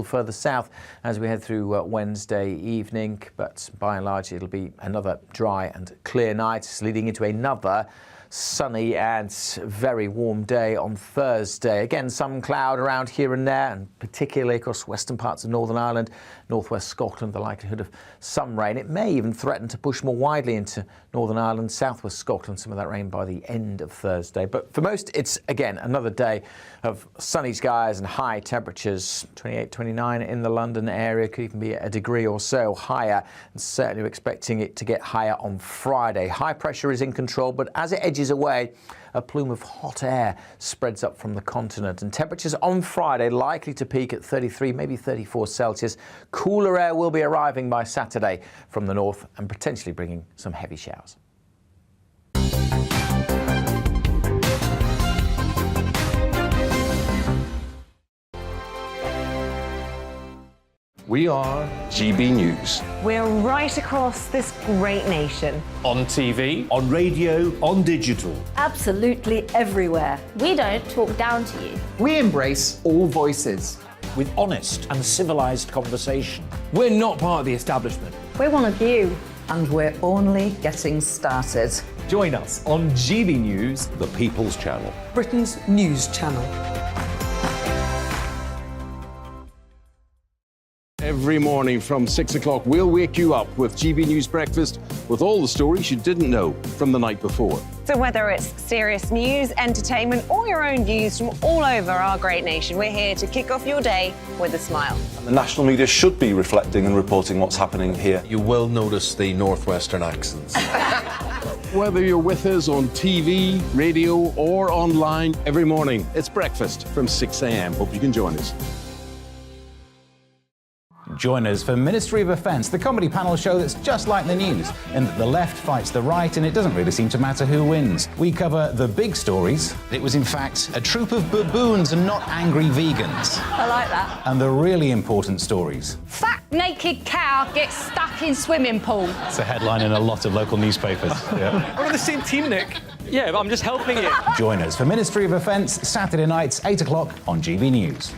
further south as we head through Wednesday evening, but by and large it'll be another dry and clear night, leading into another sunny and very warm day on Thursday. Again, some cloud around here and there, and particularly across western parts of Northern Ireland, northwest Scotland, the likelihood of some rain. It may even threaten to push more widely into Northern Ireland, southwest Scotland, some of that rain by the end of Thursday. But for most, it's again another day of sunny skies and high temperatures. 28, 29 in the London area, could even be a degree or so higher, and certainly we're expecting it to get higher on Friday. High pressure is in control, but as it edges away, a plume of hot air spreads up from the continent, and temperatures on Friday likely to peak at 33, maybe 34 Celsius. Cooler air will be arriving by Saturday from the north and potentially bringing some heavy showers. We are GB News. We're right across this great nation. On TV, on radio, on digital. Absolutely everywhere. We don't talk down to you. We embrace all voices. With honest and civilised conversation. We're not part of the establishment. We're one of you. And we're only getting started. Join us on GB News, The People's Channel. Britain's news channel. every morning from 6 o'clock, we'll wake you up with GB News Breakfast with all the stories you didn't know from the night before. So whether it's serious news, entertainment, or your own views from all over our great nation, we're here to kick off your day with a smile. The national media should be reflecting and reporting what's happening here. You will notice the northwestern accents. Whether you're with us on TV, radio, or online, every morning, it's breakfast from 6 a.m. Hope you can join us. Join us for Ministry of Offence, the comedy panel show that's just like the news, in that the left fights the right and it doesn't really seem to matter who wins. We cover the big stories. It was in fact a troop of baboons and not angry vegans. I like that. And the really important stories. Fat naked cow gets stuck in swimming pool. It's a headline in a lot of local newspapers. Yeah. We're on the same team, Nick. Yeah, but I'm just helping you. Join us for Ministry of Offence, Saturday nights, 8 o'clock on GB News.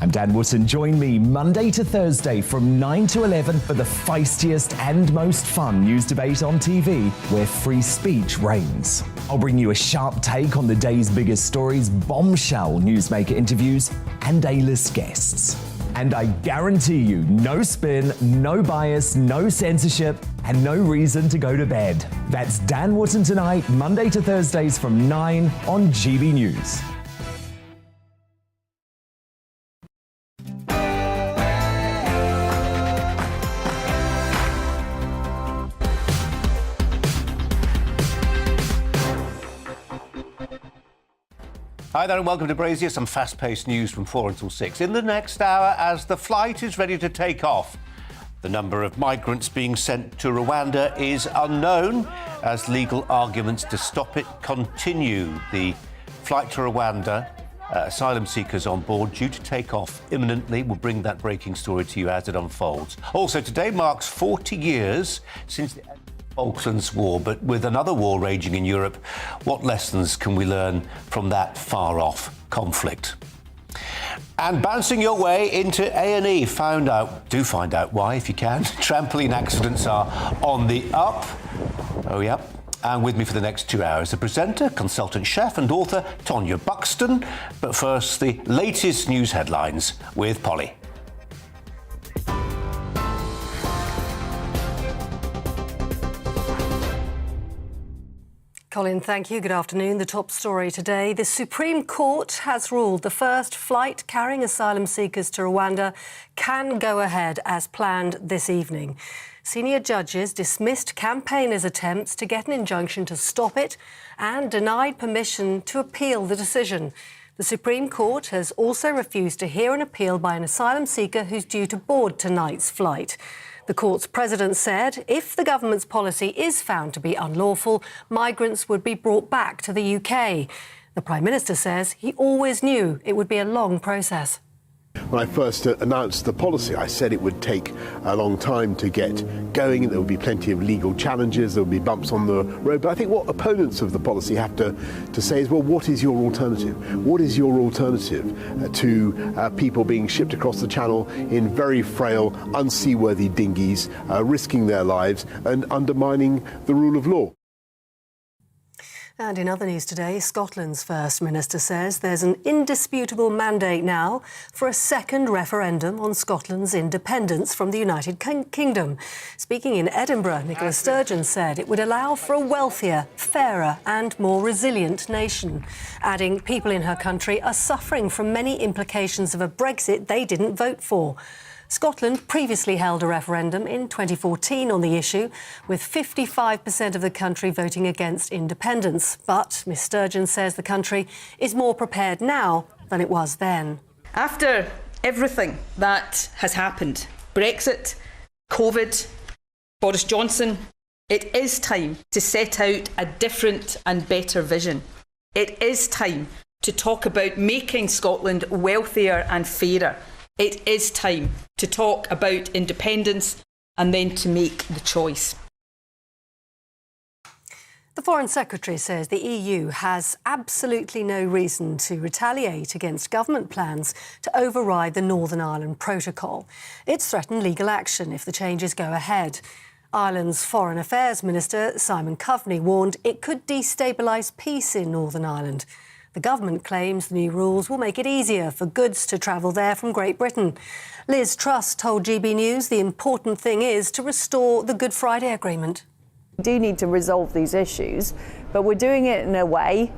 I'm Dan Wootton. Join me Monday to Thursday from 9 to 11 for the feistiest and most fun news debate on TV, where free speech reigns. I'll bring you a sharp take on the day's biggest stories, bombshell newsmaker interviews, and A-list guests. And I guarantee you, no spin, no bias, no censorship, and no reason to go to bed. That's Dan Wootton tonight, Monday to Thursdays from 9 on GB News. Hi there and welcome to Brazier. Some fast-paced news from 4 until 6. In the next hour, as the flight is ready to take off, the number of migrants being sent to Rwanda is unknown as legal arguments to stop it continue. The flight to Rwanda, asylum seekers on board due to take off imminently. We'll bring that breaking story to you as it unfolds. Also, today marks 40 years since the Falklands War, but with another war raging in Europe, what lessons can we learn from that far-off conflict? And bouncing your way into A&E, find out why if you can. Trampoline accidents are on the up. Oh, yeah. And with me for the next 2 hours, the presenter, consultant chef and author, Tonya Buxton. But first, the latest news headlines with Polly. Colin, thank you. Good afternoon. The top story today. The Supreme Court has ruled the first flight carrying asylum seekers to Rwanda can go ahead as planned this evening. Senior judges dismissed campaigners' attempts to get an injunction to stop it and denied permission to appeal the decision. The Supreme Court has also refused to hear an appeal by an asylum seeker who's due to board tonight's flight. The court's president said if the government's policy is found to be unlawful, migrants would be brought back to the UK. The Prime Minister says he always knew it would be a long process. When I first announced the policy, I said it would take a long time to get going. There would be plenty of legal challenges, there would be bumps on the road. But I think what opponents of the policy have to say is, well, what is your alternative? What is your alternative to people being shipped across the channel in very frail, unseaworthy dinghies, risking their lives and undermining the rule of law? And in other news today, Scotland's First Minister says there's an indisputable mandate now for a second referendum on Scotland's independence from the United Kingdom. Speaking in Edinburgh, Nicola Sturgeon said it would allow for a wealthier, fairer and more resilient nation, adding people in her country are suffering from many implications of a Brexit they didn't vote for. Scotland previously held a referendum in 2014 on the issue, with 55% of the country voting against independence. But Ms Sturgeon says the country is more prepared now than it was then. After everything that has happened, Brexit, COVID, Boris Johnson, it is time to set out a different and better vision. It is time to talk about making Scotland wealthier and fairer. It is time to talk about independence and then to make the choice. The Foreign Secretary says the EU has absolutely no reason to retaliate against government plans to override the Northern Ireland Protocol. It's threatened legal action if the changes go ahead. Ireland's Foreign Affairs Minister Simon Coveney warned it could destabilise peace in Northern Ireland. The government claims the new rules will make it easier for goods to travel there from Great Britain. Liz Truss told GBNews the important thing is to restore the Good Friday Agreement. We do need to resolve these issues, but we're doing it in a way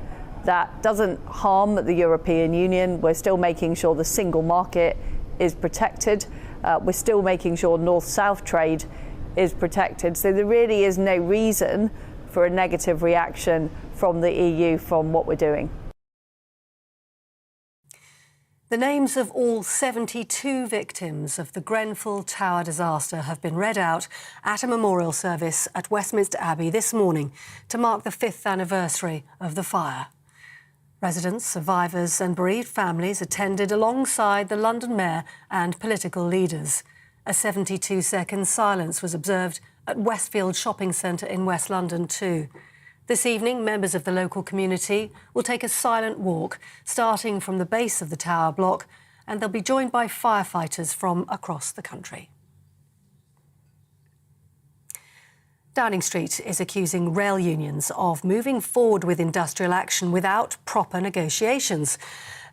that doesn't harm the European Union. We're still making sure the single market is protected. We're still making sure north-south trade is protected. So there really is no reason for a negative reaction from the EU from what we're doing. The names of all 72 victims of the Grenfell Tower disaster have been read out at a memorial service at Westminster Abbey this morning to mark the 5th anniversary of the fire. Residents, survivors and bereaved families attended alongside the London Mayor and political leaders. A 72-second silence was observed at Westfield Shopping Centre in West London too. This evening, members of the local community will take a silent walk, starting from the base of the tower block, and they'll be joined by firefighters from across the country. Downing Street is accusing rail unions of moving forward with industrial action without proper negotiations.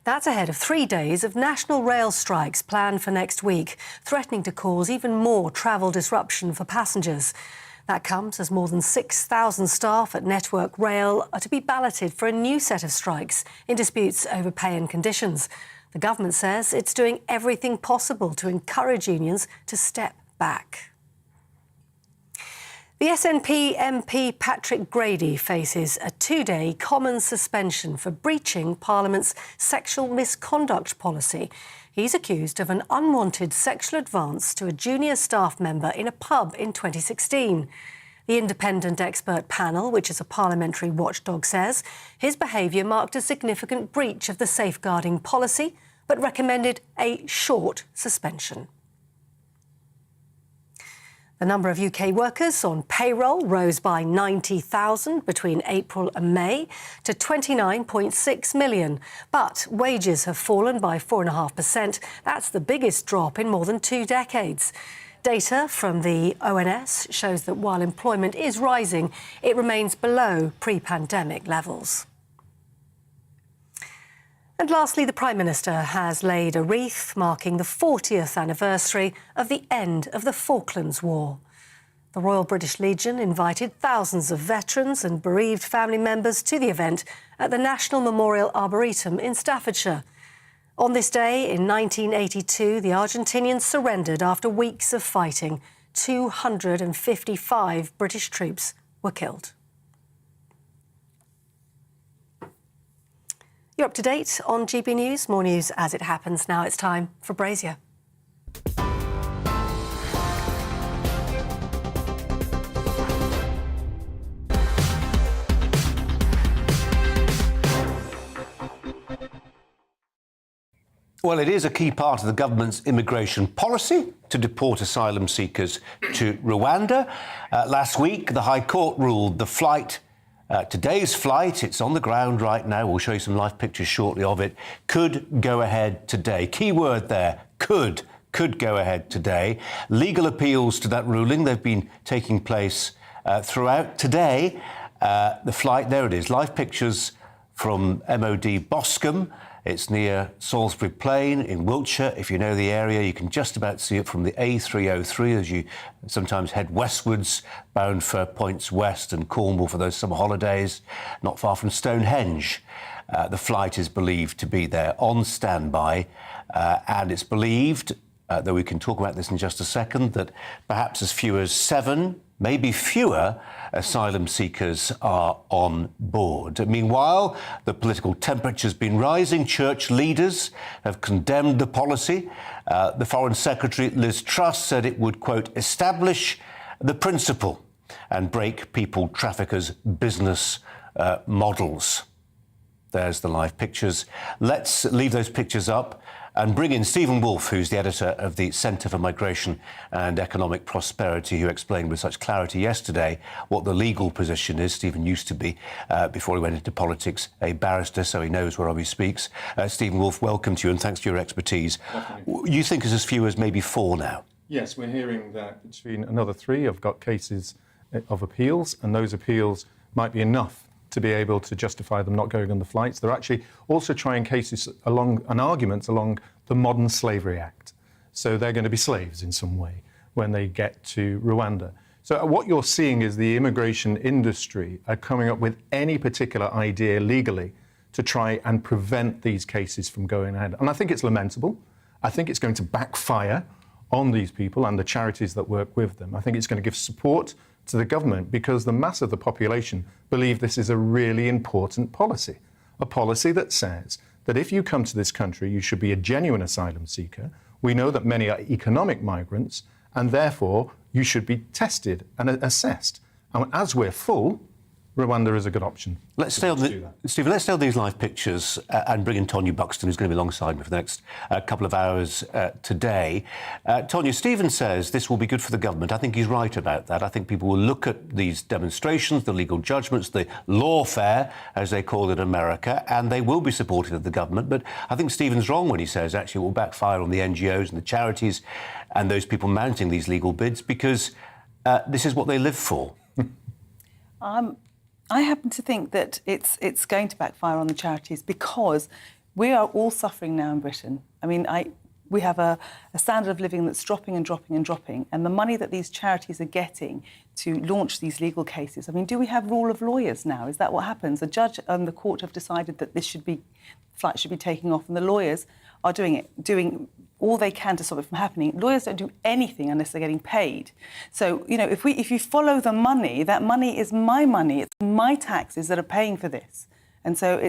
That's ahead of 3 days of national rail strikes planned for next week, threatening to cause even more travel disruption for passengers. That comes as more than 6,000 staff at Network Rail are to be balloted for a new set of strikes in disputes over pay and conditions. The government says it's doing everything possible to encourage unions to step back. The SNP MP Patrick Grady faces a 2-day common suspension for breaching Parliament's sexual misconduct policy. He's accused of an unwanted sexual advance to a junior staff member in a pub in 2016. The independent expert panel, which is a parliamentary watchdog, says his behaviour marked a significant breach of the safeguarding policy, but recommended a short suspension. The number of UK workers on payroll rose by 90,000 between April and May to 29.6 million. But wages have fallen by 4.5%. That's the biggest drop in more than 2 decades. Data from the ONS shows that while employment is rising, it remains below pre-pandemic levels. And lastly, the Prime Minister has laid a wreath marking the 40th anniversary of the end of the Falklands War. The Royal British Legion invited thousands of veterans and bereaved family members to the event at the National Memorial Arboretum in Staffordshire. On this day in 1982, the Argentinians surrendered after weeks of fighting. 255 British troops were killed. You're up to date on GB News. More news as it happens. Now it's time for Brazier. Well, it is a key part of the government's immigration policy to deport asylum seekers to Rwanda. Last week, the High Court ruled the flight, today's flight, it's on the ground right now, we'll show you some live pictures shortly of it, could go ahead today. Key word there, could go ahead today. Legal appeals to that ruling, they've been taking place throughout today. The flight, there it is, live pictures from MOD Boscombe. It's near Salisbury Plain in Wiltshire. If you know the area, you can just about see it from the A303 as you sometimes head westwards, bound for points west and Cornwall for those summer holidays, not far from Stonehenge. The flight is believed to be there on standby, and it's believed, though we can talk about this in just a second, that perhaps as few as 7, maybe fewer, asylum seekers are on board. Meanwhile, the political temperature's been rising. Church leaders have condemned the policy. The Foreign Secretary, Liz Truss, said it would, quote, establish the principle and break people traffickers' business models. There's the live pictures. Let's leave those pictures up and bring in Stephen Wolfe, who's the editor of the Centre for Migration and Economic Prosperity, who explained with such clarity yesterday what the legal position is. Stephen used to be, before he went into politics, a barrister, so he knows whereof he speaks. Stephen Wolfe, welcome to you, and thanks for your expertise. Definitely. You think there's as few as maybe 4 now? Yes, we're hearing that between another 3 have got cases of appeals, and those appeals might be enough to be able to justify them not going on the flights. They're actually also trying cases along and arguments along the Modern Slavery Act. So they're going to be slaves in some way when they get to Rwanda. So what you're seeing is the immigration industry are coming up with any particular idea legally to try and prevent these cases from going ahead. And I think it's lamentable. I think it's going to backfire on these people and the charities that work with them. I think it's going to give support to the government because the mass of the population believe this is a really important policy, a policy that says that if you come to this country, you should be a genuine asylum seeker. We know that many are economic migrants, and therefore you should be tested and assessed. And as we're full, Rwanda is a good option. Let's stay on Stephen, let's stay on these live pictures and bring in Tonya Buxton, who's going to be alongside me for the next couple of hours today. Tonya, Stephen says this will be good for the government. I think he's right about that. I think people will look at these demonstrations, the legal judgments, the lawfare, as they call it in America, and they will be supportive of the government. But I think Stephen's wrong when he says actually it will backfire on the NGOs and the charities and those people mounting these legal bids because this is what they live for. I happen to think that it's going to backfire on the charities because we are all suffering now in Britain. I mean, we have a standard of living that's dropping and dropping and dropping, and the money that these charities are getting to launch these legal cases. I mean, do we have rule of lawyers now? Is that what happens? The judge and the court have decided that flight should be taking off, and the lawyers are doing all they can to stop it from happening. Lawyers don't do anything unless they're getting paid. So, you know, if you follow the money, that money is my money. It's my taxes that are paying for this. And so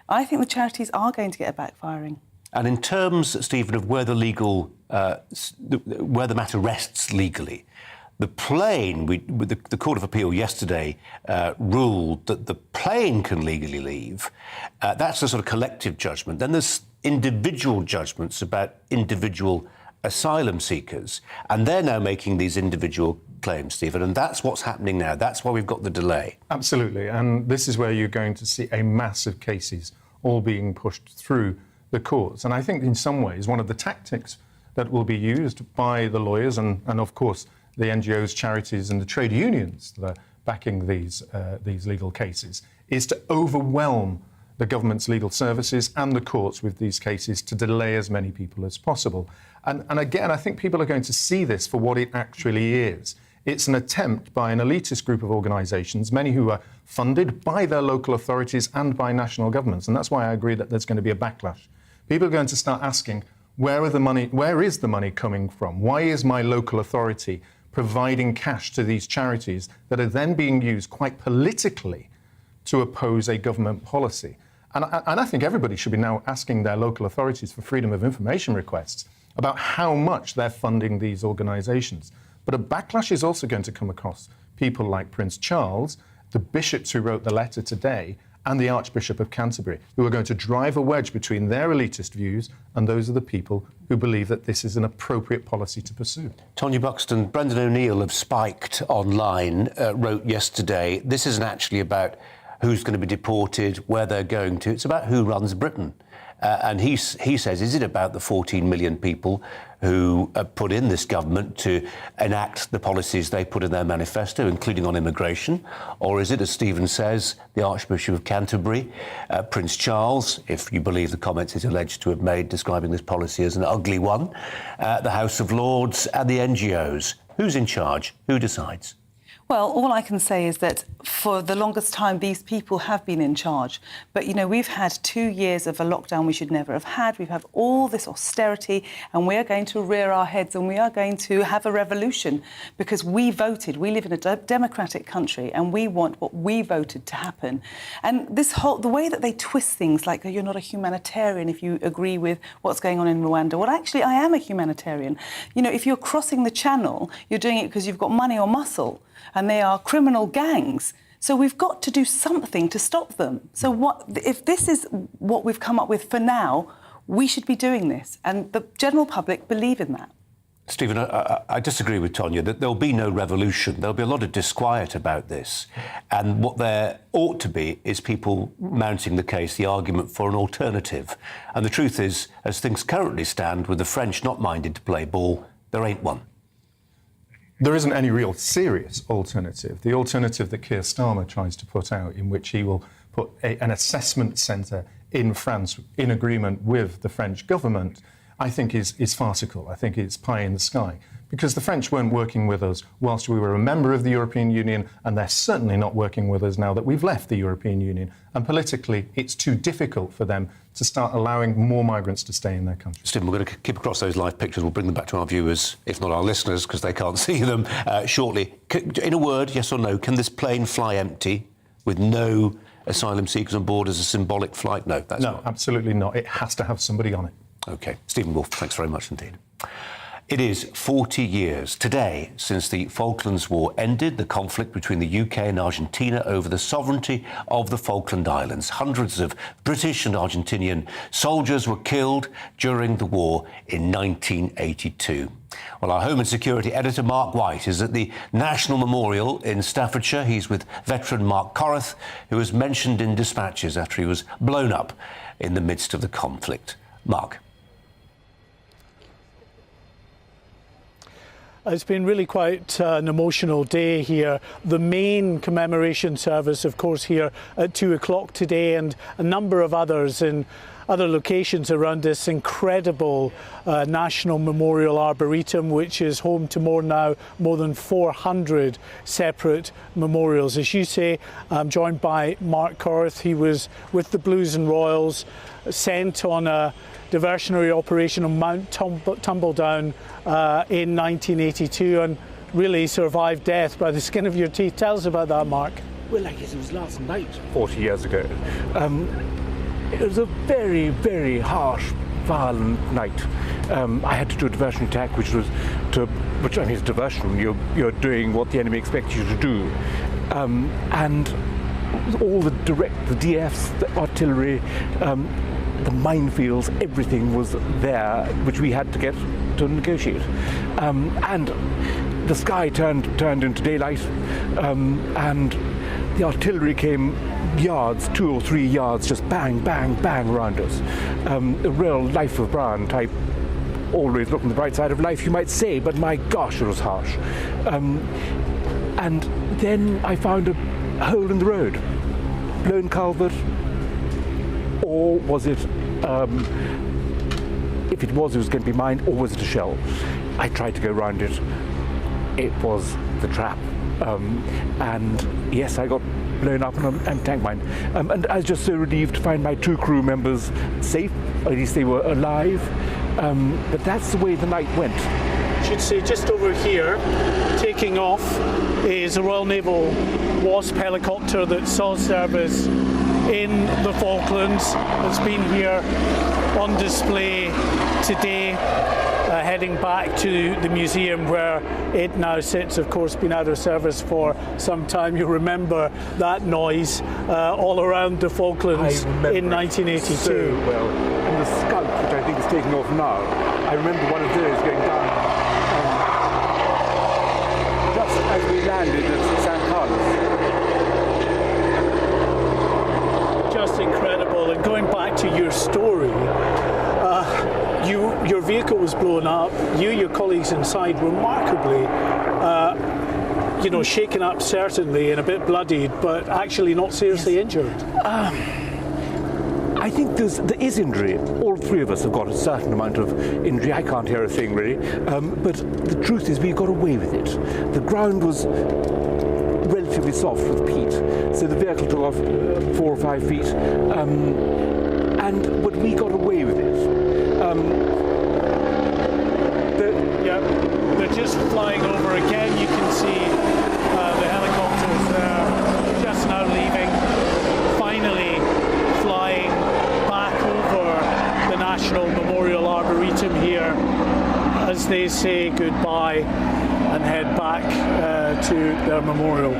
I think the charities are going to get a backfiring. And in terms, Stephen, of where the matter rests legally, the plane, the Court of Appeal yesterday ruled that the plane can legally leave. That's a sort of collective judgment. Then there's individual judgments about individual asylum seekers, and they're now making these individual claims, Stephen, and that's what's happening now. That's why we've got the delay. Absolutely, and this is where you're going to see a mass of cases all being pushed through the courts. And I think in some ways one of the tactics that will be used by the lawyers and of course the NGOs, charities and the trade unions that are backing these legal cases is to overwhelm the government's legal services and the courts with these cases to delay as many people as possible. And again, I think people are going to see this for what it actually is. It's an attempt by an elitist group of organisations, many who are funded by their local authorities and by national governments. And that's why I agree that there's going to be a backlash. People are going to start asking, where is the money coming from? Why is my local authority providing cash to these charities that are then being used quite politically to oppose a government policy? And I think everybody should be now asking their local authorities for freedom of information requests about how much they're funding these organisations. But a backlash is also going to come across people like Prince Charles, the bishops who wrote the letter today, and the Archbishop of Canterbury, who are going to drive a wedge between their elitist views and those of the people who believe that this is an appropriate policy to pursue. Tonya Buxton, Brendan O'Neill of Spiked Online wrote yesterday, this isn't actually about who's going to be deported, where they're going to, it's about who runs Britain. And he says, is it about the 14 million people who put in this government to enact the policies they put in their manifesto, including on immigration? Or is it, as Stephen says, the Archbishop of Canterbury, Prince Charles, if you believe the comments he's alleged to have made describing this policy as an ugly one, the House of Lords and the NGOs? Who's in charge? Who decides? Well, all I can say is that for the longest time, these people have been in charge. But, you know, we've had 2 years of a lockdown we should never have had. We've had all this austerity, and we are going to rear our heads and we are going to have a revolution because we voted. We live in a democratic country and we want what we voted to happen. And the way that they twist things, like you're not a humanitarian if you agree with what's going on in Rwanda. Well, actually, I am a humanitarian. You know, if you're crossing the channel, you're doing it because you've got money or muscle. And they are criminal gangs. So we've got to do something to stop them. So if this is what we've come up with for now, we should be doing this. And the general public believe in that. Stephen, I disagree with Tonya that there'll be no revolution. There'll be a lot of disquiet about this. And what there ought to be is people mounting the case, the argument for an alternative. And the truth is, as things currently stand, with the French not minded to play ball, there ain't one. There isn't any real serious alternative. The alternative that Keir Starmer tries to put out, in which he will put an assessment centre in France in agreement with the French government, I think is farcical. I think it's pie in the sky. Because the French weren't working with us whilst we were a member of the European Union, and they're certainly not working with us now that we've left the European Union. And politically, it's too difficult for them to start allowing more migrants to stay in their country. Stephen, we're going to keep across those live pictures. We'll bring them back to our viewers, if not our listeners, because they can't see them shortly. In a word, yes or no, can this plane fly empty with no asylum seekers on board as a symbolic flight? No, that's not. Absolutely not. It has to have somebody on it. OK. Stephen Wolfe, thanks very much indeed. It is 40 years today since the Falklands War ended, the conflict between the UK and Argentina over the sovereignty of the Falkland Islands. Hundreds of British and Argentinian soldiers were killed during the war in 1982. Well, our Home and Security editor, Mark White, is at the National Memorial in Staffordshire. He's with veteran Mark Corrith, who was mentioned in dispatches after he was blown up in the midst of the conflict. Mark. It's been really quite an emotional day here. The main commemoration service, of course, here at 2 o'clock today, and a number of others in other locations around this incredible National Memorial Arboretum, which is home to more than 400 separate memorials. As you say, I'm joined by Mark Corrith. He was with the Blues and Royals, sent on a diversionary operation on Mount Tumbledown in 1982 and really survived death by the skin of your teeth. Tell us about that, Mark. Well, I guess it was last night, 40 years ago. It was a very, very harsh, violent night. I had to do a diversion attack, which I mean, it's diversion. You're doing what the enemy expects you to do. And all the DFs, the artillery, the minefields, everything was there, which we had to get to negotiate. And the sky turned into daylight, and the artillery came yards, 2 or 3 yards, just bang, bang, bang around us. A real Life of Brian type, always look on the bright side of life, you might say, but my gosh, it was harsh. And then I found a hole in the road, blown culvert, or was it, if it was going to be mined, or was it a shell? I tried to go around it. It was the trap. And yes, I got blown up and tank mined. And I was just so relieved to find my 2 crew members safe, at least they were alive. But that's the way the night went. I should say just over here, taking off, is a Royal Naval Wasp helicopter that saw service in the Falklands. It's been here on display today. heading back to the museum where it now sits. Of course, been out of service for some time. You remember that noise all around the Falklands in 1982. So well, and the Scud, which I think is taking off now. I remember one of those going down just as we landed at San Carlos. Just incredible. And going back to your story, your vehicle was blown up. Your colleagues inside, remarkably, shaken up certainly and a bit bloodied, but actually not seriously injured. I think there is injury. All three of us have got a certain amount of injury. I can't hear a thing really, but the truth is we got away with it. The ground was relatively soft with peat, so the vehicle took off 4 or 5 feet, but we got away with it. They're just flying over again. You can see the helicopters there just now leaving, finally flying back over the National Memorial Arboretum here as they say goodbye and head back to their memorial.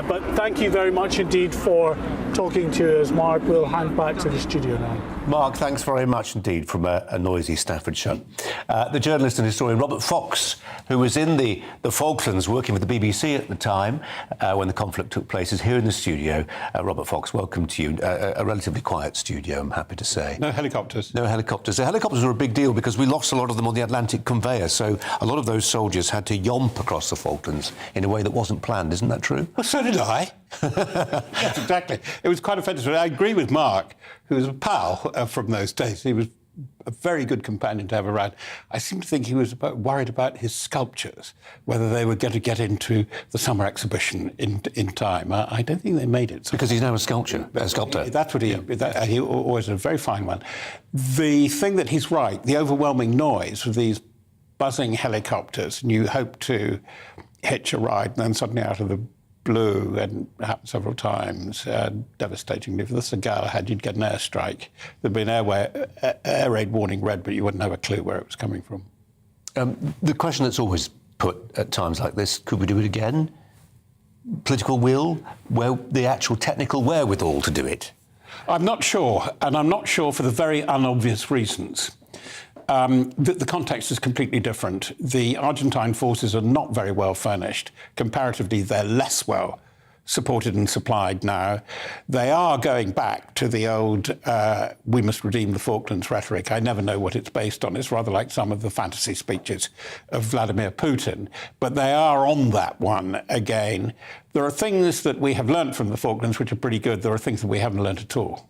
But thank you very much indeed for talking to us, Mark. We'll hand back to the studio now. Mark, thanks very much indeed from a noisy Staffordshire. The journalist and historian Robert Fox, who was in the Falklands working with the BBC at the time when the conflict took place, is here in the studio. Robert Fox, welcome to you. A relatively quiet studio, I'm happy to say. No helicopters. No helicopters. The helicopters were a big deal because we lost a lot of them on the Atlantic conveyor, so a lot of those soldiers had to yomp across the Falklands in a way that wasn't planned. Isn't that true? Well, so did I. Yes, exactly. It was quite offensive. I agree with Mark, who was a pal from those days. He was a very good companion to have around. I seem to think he was worried about his sculptures, whether they were going to get into the summer exhibition in time. I don't think they made it. Because he's now a sculptor. That's what he always a very fine one. The thing that he's right, the overwhelming noise of these buzzing helicopters, and you hope to hitch a ride, and then suddenly out of the blue, and happened several times, devastatingly. For the St Galahad, you'd get an airstrike. There'd be an air raid warning red, but you wouldn't have a clue where it was coming from. The question that's always put at times like this, could we do it again? Political will, the actual technical wherewithal to do it? I'm not sure, and I'm not sure for the very unobvious reasons. The context is completely different. The Argentine forces are not very well furnished. Comparatively, they're less well supported and supplied now. They are going back to the old we must redeem the Falklands rhetoric. I never know what it's based on. It's rather like some of the fantasy speeches of Vladimir Putin. But they are on that one again. There are things that we have learnt from the Falklands which are pretty good. There are things that we haven't learnt at all.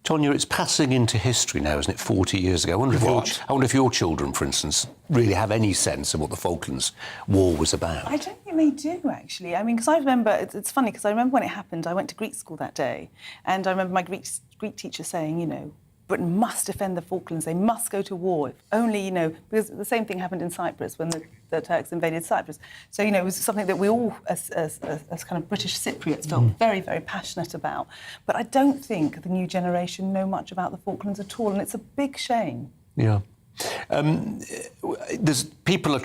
Tonya, it's passing into history now, isn't it, 40 years ago? I wonder if your children, for instance, really have any sense of what the Falklands War was about. I don't think they do, actually. I mean, because I remember, it's funny, because I remember when it happened, I went to Greek school that day, and I remember my Greek teacher saying, Britain must defend the Falklands, they must go to war, if only, because the same thing happened in Cyprus when the Turks invaded Cyprus. So, it was something that we all, as kind of British Cypriots, felt very, very passionate about. But I don't think the new generation know much about the Falklands at all, and it's a big shame. Yeah. There's people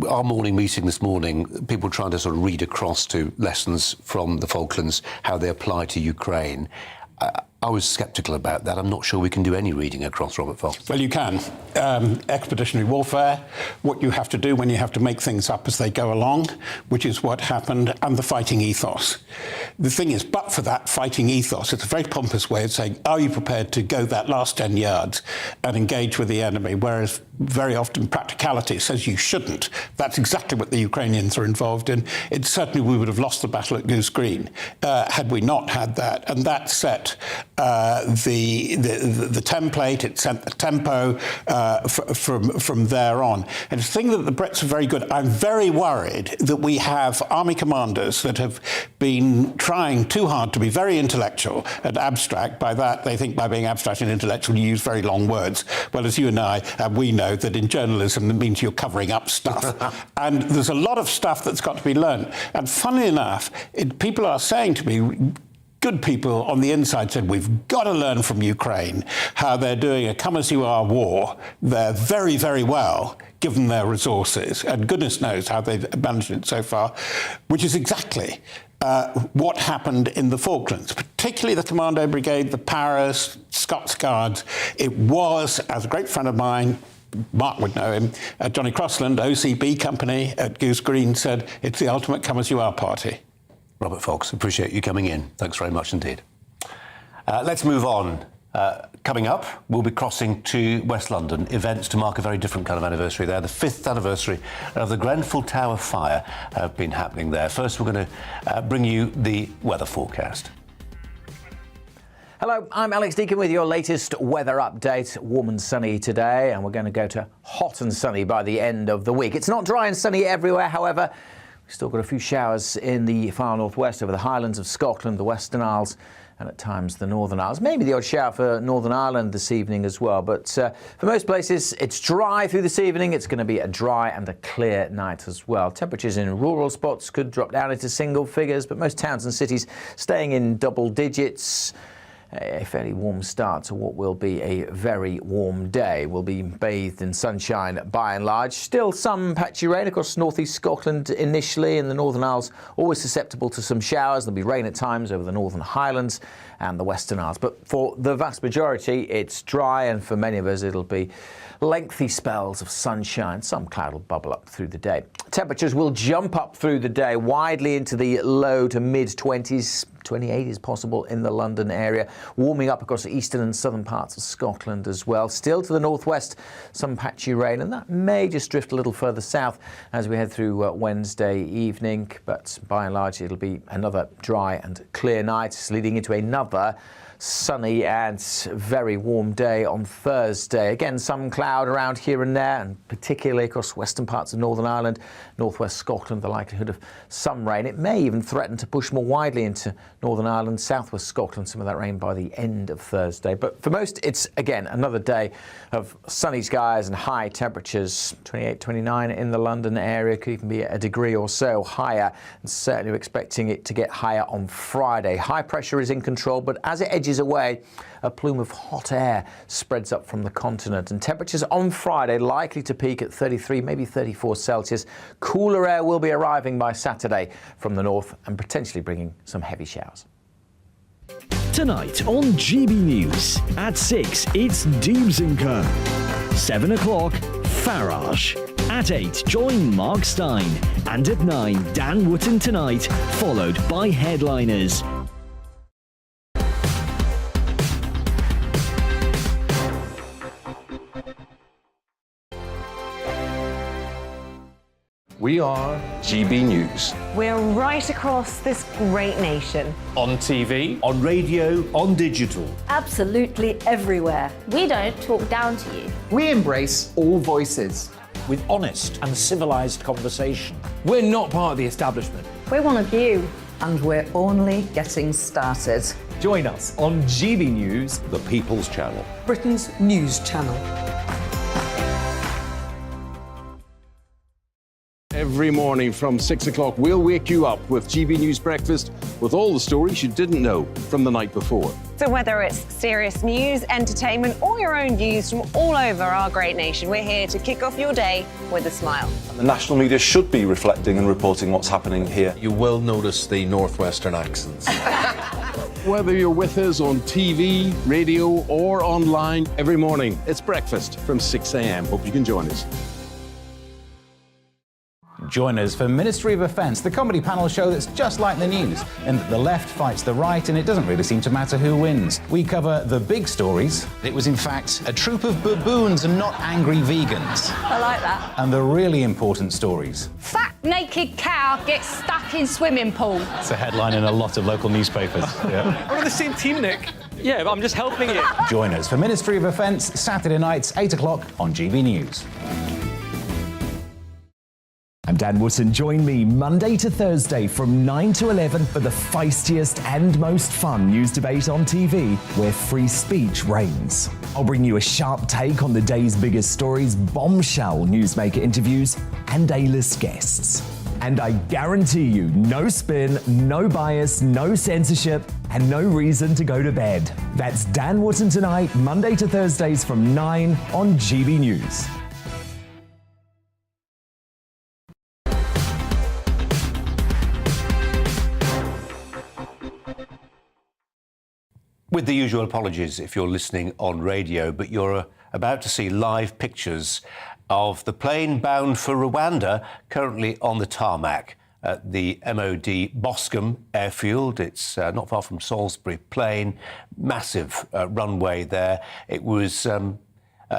our morning meeting this morning, people trying to sort of read across to lessons from the Falklands, how they apply to Ukraine. I was sceptical about that. I'm not sure we can do any reading across, Robert Fox. Well, you can. Expeditionary warfare, what you have to do when you have to make things up as they go along, which is what happened, and the fighting ethos. The thing is, but for that fighting ethos, it's a very pompous way of saying, are you prepared to go that last 10 yards and engage with the enemy? Whereas very often practicality says you shouldn't. That's exactly what the Ukrainians are involved in. Certainly we would have lost the battle at Goose Green had we not had that. And that set the template, it set the tempo from there on. And the thing that the Brits are very good, I'm very worried that we have army commanders that have been trying too hard to be very intellectual and abstract. By that, they think by being abstract and intellectual, you use very long words. Well, as you and I, we know that in journalism, it means you're covering up stuff. And there's a lot of stuff that's got to be learned. And funnily enough, people are saying to me, good people on the inside said, we've got to learn from Ukraine how they're doing a come-as-you-are war. They're very, very well, given their resources, and goodness knows how they've managed it so far, which is exactly what happened in the Falklands, particularly the Commando Brigade, the Paras, Scots Guards. It was, as a great friend of mine, Mark would know him, Johnny Crossland, OCB company at Goose Green, said, it's the ultimate come-as-you-are party. Robert Fox, appreciate you coming in. Thanks very much indeed. Let's move on. Coming up, we'll be crossing to West London. Events to mark a very different kind of anniversary there. The 5th anniversary of the Grenfell Tower fire have been happening there. First, we're going to bring you the weather forecast. Hello, I'm Alex Deacon with your latest weather update. Warm and sunny today, and we're going to go to hot and sunny by the end of the week. It's not dry and sunny everywhere, however. We've still got a few showers in the far northwest over the Highlands of Scotland, the Western Isles, and at times the Northern Isles. Maybe the odd shower for Northern Ireland this evening as well. But for most places, it's dry through this evening. It's going to be a dry and a clear night as well. Temperatures in rural spots could drop down into single figures, but most towns and cities staying in double digits. A fairly warm start to what will be a very warm day. We'll be bathed in sunshine by and large. Still some patchy rain across northeast Scotland initially, and the Northern Isles always susceptible to some showers. There'll be rain at times over the Northern Highlands and the Western Isles. But for the vast majority, it's dry, and for many of us, it'll be lengthy spells of sunshine. Some cloud will bubble up through the day. Temperatures will jump up through the day, widely into the low to mid-20s. 28 is possible in the London area, warming up across the eastern and southern parts of Scotland as well. Still to the northwest, some patchy rain, and that may just drift a little further south as we head through Wednesday evening. But by and large, it'll be another dry and clear night, leading into another sunny and very warm day on Thursday. Again, some cloud around here and there, and particularly across western parts of Northern Ireland, northwest Scotland, the likelihood of some rain. It may even threaten to push more widely into Northern Ireland, southwest Scotland, some of that rain by the end of Thursday. But for most, it's, again, another day of sunny skies and high temperatures. 28, 29 in the London area, could even be a degree or so higher, and certainly we're expecting it to get higher on Friday. High pressure is in control, but as it edges away, a plume of hot air spreads up from the continent, and temperatures on Friday likely to peak at 33, maybe 34 Celsius. Cooler air will be arriving by Saturday from the north and potentially bringing some heavy showers. Tonight on GB News, at 6 it's Deebs & Co. 7 o'clock, Farage. At 8, join Mark Stein. And at 9, Dan Wootton Tonight, followed by Headliners. We are GB News. We're right across this great nation. On TV, on radio, on digital. Absolutely everywhere. We don't talk down to you. we embrace all voices. With honest and civilised conversation. We're not part of the establishment. We're one of you. And we're only getting started. Join us on GB News, The People's Channel. Britain's news channel. Every morning from 6 o'clock, we'll wake you up with GB News Breakfast with all the stories you didn't know from the night before. So whether it's serious news, entertainment, or your own views from all over our great nation, we're here to kick off your day with a smile. The national media should be reflecting and reporting what's happening here. You will notice the northwestern accents. Whether you're with us on TV, radio, or online, every morning, it's breakfast from 6 a.m. Hope you can join us. Join us for Ministry of Offence, the comedy panel show that's just like the news, in that the left fights the right and it doesn't really seem to matter who wins. We cover the big stories. It was in fact a troop of baboons and not angry vegans. I like that. And the really important stories. Fat naked cow gets stuck in swimming pool. It's a headline in a lot of local newspapers. Yeah. We're on the same team, Nick. Yeah, but I'm just helping you. Join us for Ministry of Offence, Saturday nights, 8 o'clock on GB News. I'm Dan Wootton. Join me Monday to Thursday from 9 to 11 for the feistiest and most fun news debate on TV, where free speech reigns. I'll bring you a sharp take on the day's biggest stories, bombshell newsmaker interviews, and A-list guests. And I guarantee you, no spin, no bias, no censorship, and no reason to go to bed. That's Dan Wootton Tonight, Monday to Thursdays from 9 on GB News. With the usual apologies if you're listening on radio, but you're about to see live pictures of the plane bound for Rwanda currently on the tarmac at the MOD Boscombe airfield. It's not far from Salisbury Plain, massive runway there. It was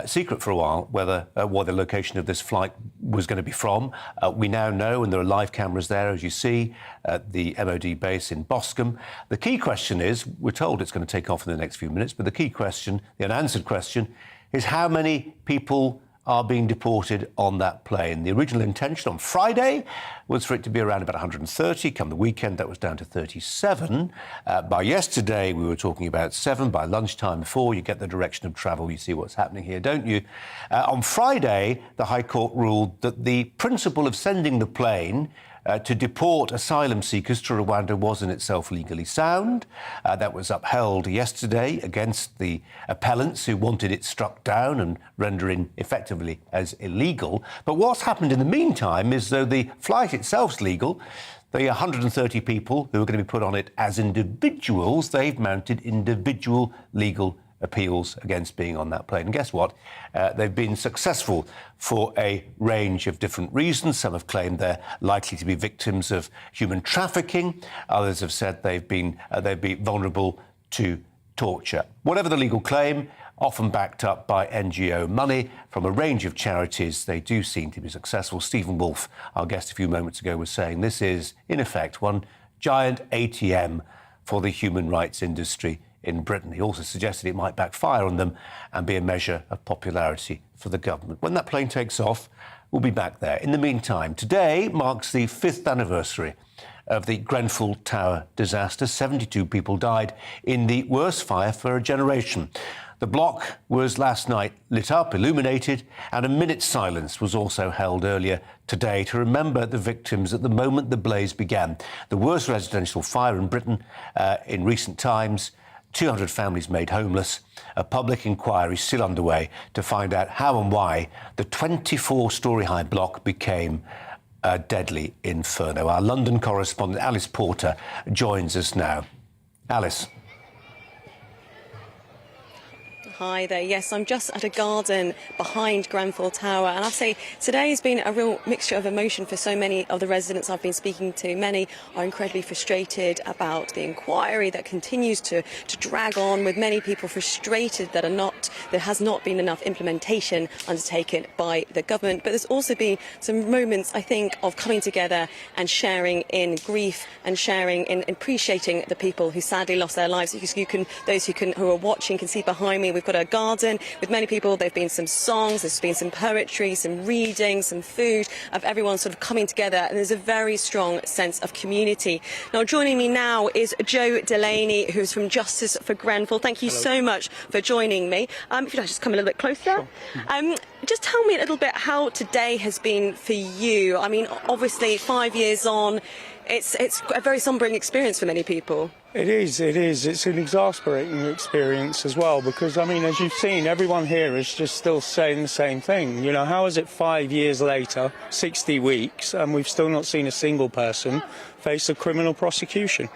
secret for a while whether what the location of this flight was going to be from. We now know, and there are live cameras there, as you see, at the MOD base in Boscombe. The key question is, we're told it's going to take off in the next few minutes, but the key question, the unanswered question, is how many people are being deported on that plane. The original intention on Friday was for it to be around about 130. Come the weekend, that was down to 37. By yesterday, we were talking about 7. By lunchtime 4. You get the direction of travel. You see what's happening here, don't you? On Friday, the High Court ruled that the principle of sending the plane to deport asylum seekers to Rwanda was in itself legally sound. That was upheld yesterday against the appellants who wanted it struck down and rendering effectively as illegal. But what's happened in the meantime is, though the flight itself's legal, the 130 people who are going to be put on it as individuals, they've mounted individual legal appeals against being on that plane. And guess what? They've been successful for a range of different reasons. Some have claimed they're likely to be victims of human trafficking. Others have said they'd be vulnerable to torture. Whatever the legal claim, often backed up by NGO money from a range of charities, they do seem to be successful. Stephen Wolfe, our guest a few moments ago, was saying this is, in effect, one giant ATM for the human rights industry in Britain. He also suggested it might backfire on them and be a measure of popularity for the government. When that plane takes off, we'll be back there. In the meantime, today marks the 5th anniversary of the Grenfell Tower disaster. 72 people died in the worst fire for a generation. The block was last night lit up, illuminated, and a minute's silence was also held earlier today to remember the victims at the moment the blaze began. The worst residential fire in Britain in recent times. 200 families made homeless. A public inquiry still underway to find out how and why the 24-storey-high block became a deadly inferno. Our London correspondent Alice Porter joins us now. Alice. Hi there. Yes, I'm just at a garden behind Grenfell Tower, and I say today has been a real mixture of emotion for so many of the residents I've been speaking to. Many are incredibly frustrated about the inquiry that continues to drag on, with many people frustrated that there has not been enough implementation undertaken by the government. But there's also been some moments, I think, of coming together and sharing in grief and sharing in appreciating the people who sadly lost their lives. Those who are watching can see behind me, we've got a garden with many people. There've been some songs, there's been some poetry, some reading, some food, of everyone sort of coming together, and there's a very strong sense of community. Now, joining me now is Joe Delaney, who's from Justice for Grenfell. Thank you so much for joining me. If you'd like to just come a little bit closer. Sure. Just tell me a little bit how today has been for you. I mean, obviously 5 years on, it's a very sombering experience for many people. It is. It's an exasperating experience as well, because, I mean, as you've seen, everyone here is just still saying the same thing. You know, how is it 5 years later, 60 weeks, and we've still not seen a single person face a criminal prosecution?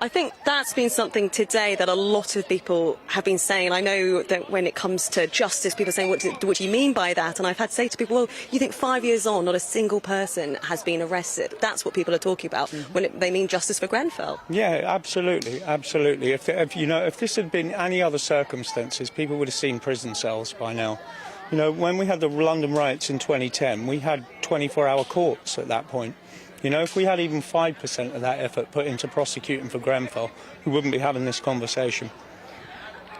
I think that's been something today that a lot of people have been saying. I know that when it comes to justice, people are saying, what do you mean by that? And I've had to say to people, well, you think 5 years on, not a single person has been arrested. That's what people are talking about when they mean justice for Grenfell. Yeah, absolutely. If this had been any other circumstances, people would have seen prison cells by now. You know, when we had the London riots in 2010, we had 24-hour courts at that point. You know, if we had even 5% of that effort put into prosecuting for Grenfell, we wouldn't be having this conversation.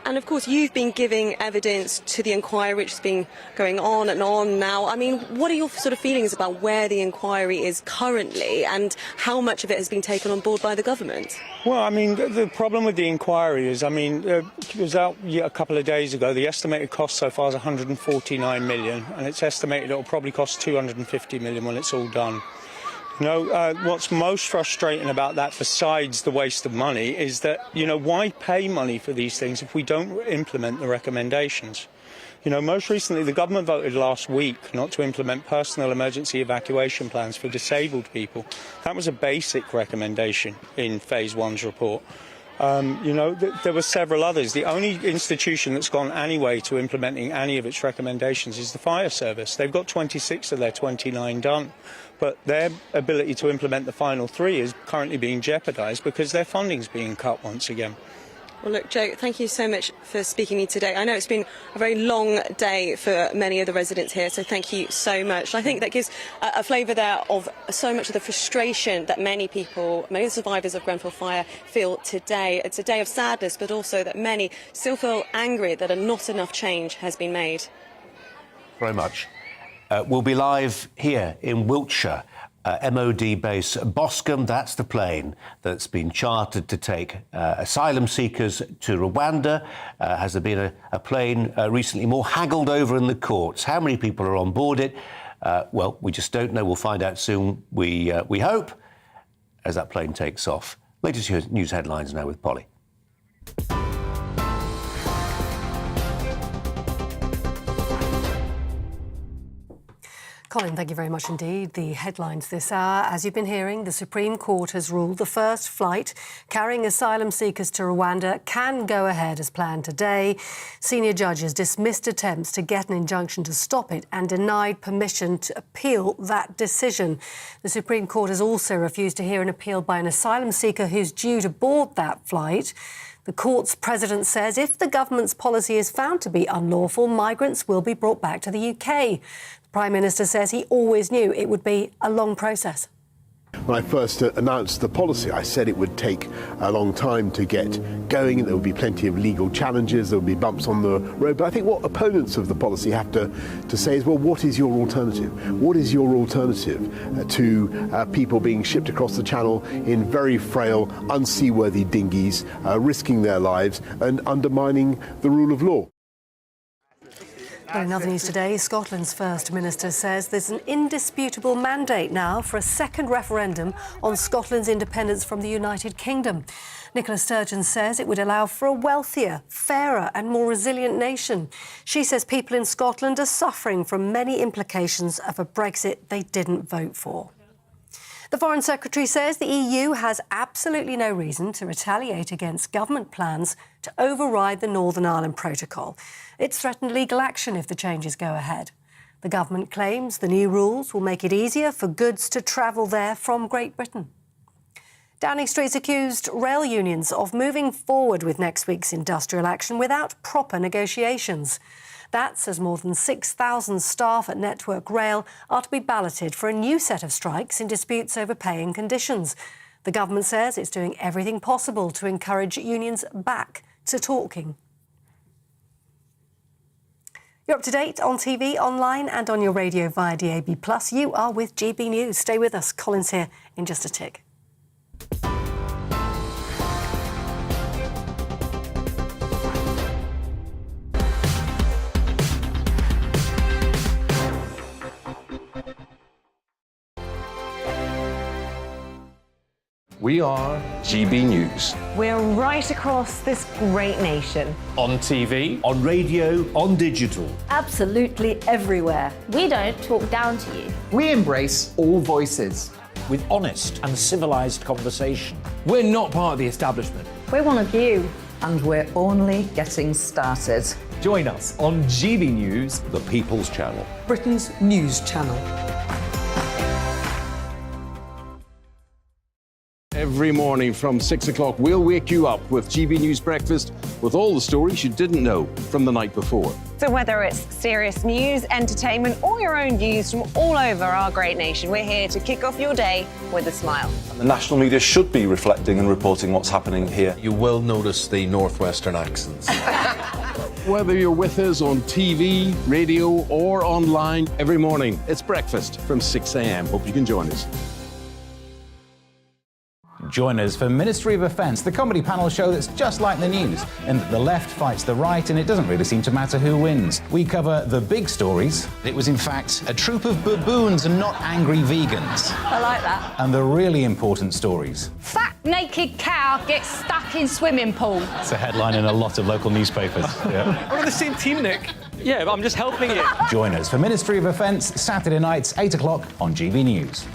And of course, you've been giving evidence to the inquiry, which has been going on and on now. I mean, what are your sort of feelings about where the inquiry is currently and how much of it has been taken on board by the government? Well, I mean, the problem with the inquiry is, I mean, it was out a couple of days ago. The estimated cost so far is 149 million, and it's estimated it will probably cost 250 million when it's all done. You know, what's most frustrating about that, besides the waste of money, is that, you know, why pay money for these things if we don't implement the recommendations? You know, most recently, the government voted last week not to implement personal emergency evacuation plans for disabled people. That was a basic recommendation in Phase 1's report. You know, there were several others. The only institution that's gone anyway to implementing any of its recommendations is the fire service. They've got 26 of their 29 done. But their ability to implement the final 3 is currently being jeopardised because their funding's being cut once again. Well, look, Joe, thank you so much for speaking to me today. I know it's been a very long day for many of the residents here, so thank you so much. I think that gives a flavour there of so much of the frustration that many people, many survivors of Grenfell fire feel today. It's a day of sadness, but also that many still feel angry that not enough change has been made. Very much. We'll be live here in Wiltshire, MOD base Boscombe. That's the plane that's been chartered to take asylum seekers to Rwanda. Has there been a plane recently more haggled over in the courts? How many people are on board it? Well, we just don't know. We'll find out soon, we hope, as that plane takes off. Latest news headlines now with Polly. Colin, thank you very much indeed. The headlines this hour. As you've been hearing, the Supreme Court has ruled the first flight carrying asylum seekers to Rwanda can go ahead as planned today. Senior judges dismissed attempts to get an injunction to stop it and denied permission to appeal that decision. The Supreme Court has also refused to hear an appeal by an asylum seeker who's due to board that flight. The court's president says if the government's policy is found to be unlawful, migrants will be brought back to the UK. The Prime Minister says he always knew it would be a long process. When I first announced the policy, I said it would take a long time to get going. There would be plenty of legal challenges, there would be bumps on the road. But I think what opponents of the policy have to say is, well, what is your alternative? What is your alternative to people being shipped across the channel in very frail, unseaworthy dinghies, risking their lives and undermining the rule of law? Well, in other news today, Scotland's First Minister says there's an indisputable mandate now for a second referendum on Scotland's independence from the United Kingdom. Nicola Sturgeon says it would allow for a wealthier, fairer and more resilient nation. She says people in Scotland are suffering from many implications of a Brexit they didn't vote for. The Foreign Secretary says the EU has absolutely no reason to retaliate against government plans to override the Northern Ireland Protocol. It's threatened legal action if the changes go ahead. The government claims the new rules will make it easier for goods to travel there from Great Britain. Downing Street's accused rail unions of moving forward with next week's industrial action without proper negotiations. That's as more than 6,000 staff at Network Rail are to be balloted for a new set of strikes in disputes over pay and conditions. The government says it's doing everything possible to encourage unions back to talking. You're up to date on TV, online and on your radio via DAB+. You are with GB News. Stay with us. Colin's here in just a tick. We are GB News. We're right across this great nation. On TV, on radio, on digital. Absolutely everywhere. We don't talk down to you. we embrace all voices. With honest and civilised conversation. We're not part of the establishment. We're one of you. And we're only getting started. Join us on GB News, The People's Channel. Britain's news channel. Every morning from 6 o'clock, we'll wake you up with GB News Breakfast with all the stories you didn't know from the night before. So whether it's serious news, entertainment, or your own views from all over our great nation, we're here to kick off your day with a smile. The national media should be reflecting and reporting what's happening here. You will notice the northwestern accents. Whether you're with us on TV, radio, or online, every morning, it's breakfast from 6 a.m. Hope you can join us. Join us for Ministry of Offence, the comedy panel show that's just like the news, in that the left fights the right and it doesn't really seem to matter who wins. We cover the big stories. It was in fact a troop of baboons and not angry vegans. I like that. And the really important stories. Fat naked cow gets stuck in swimming pool. It's a headline in a lot of local newspapers. Yeah. We're on the same team, Nick. Yeah, but I'm just helping you. Join us for Ministry of Offence, Saturday nights, 8 o'clock on GB News.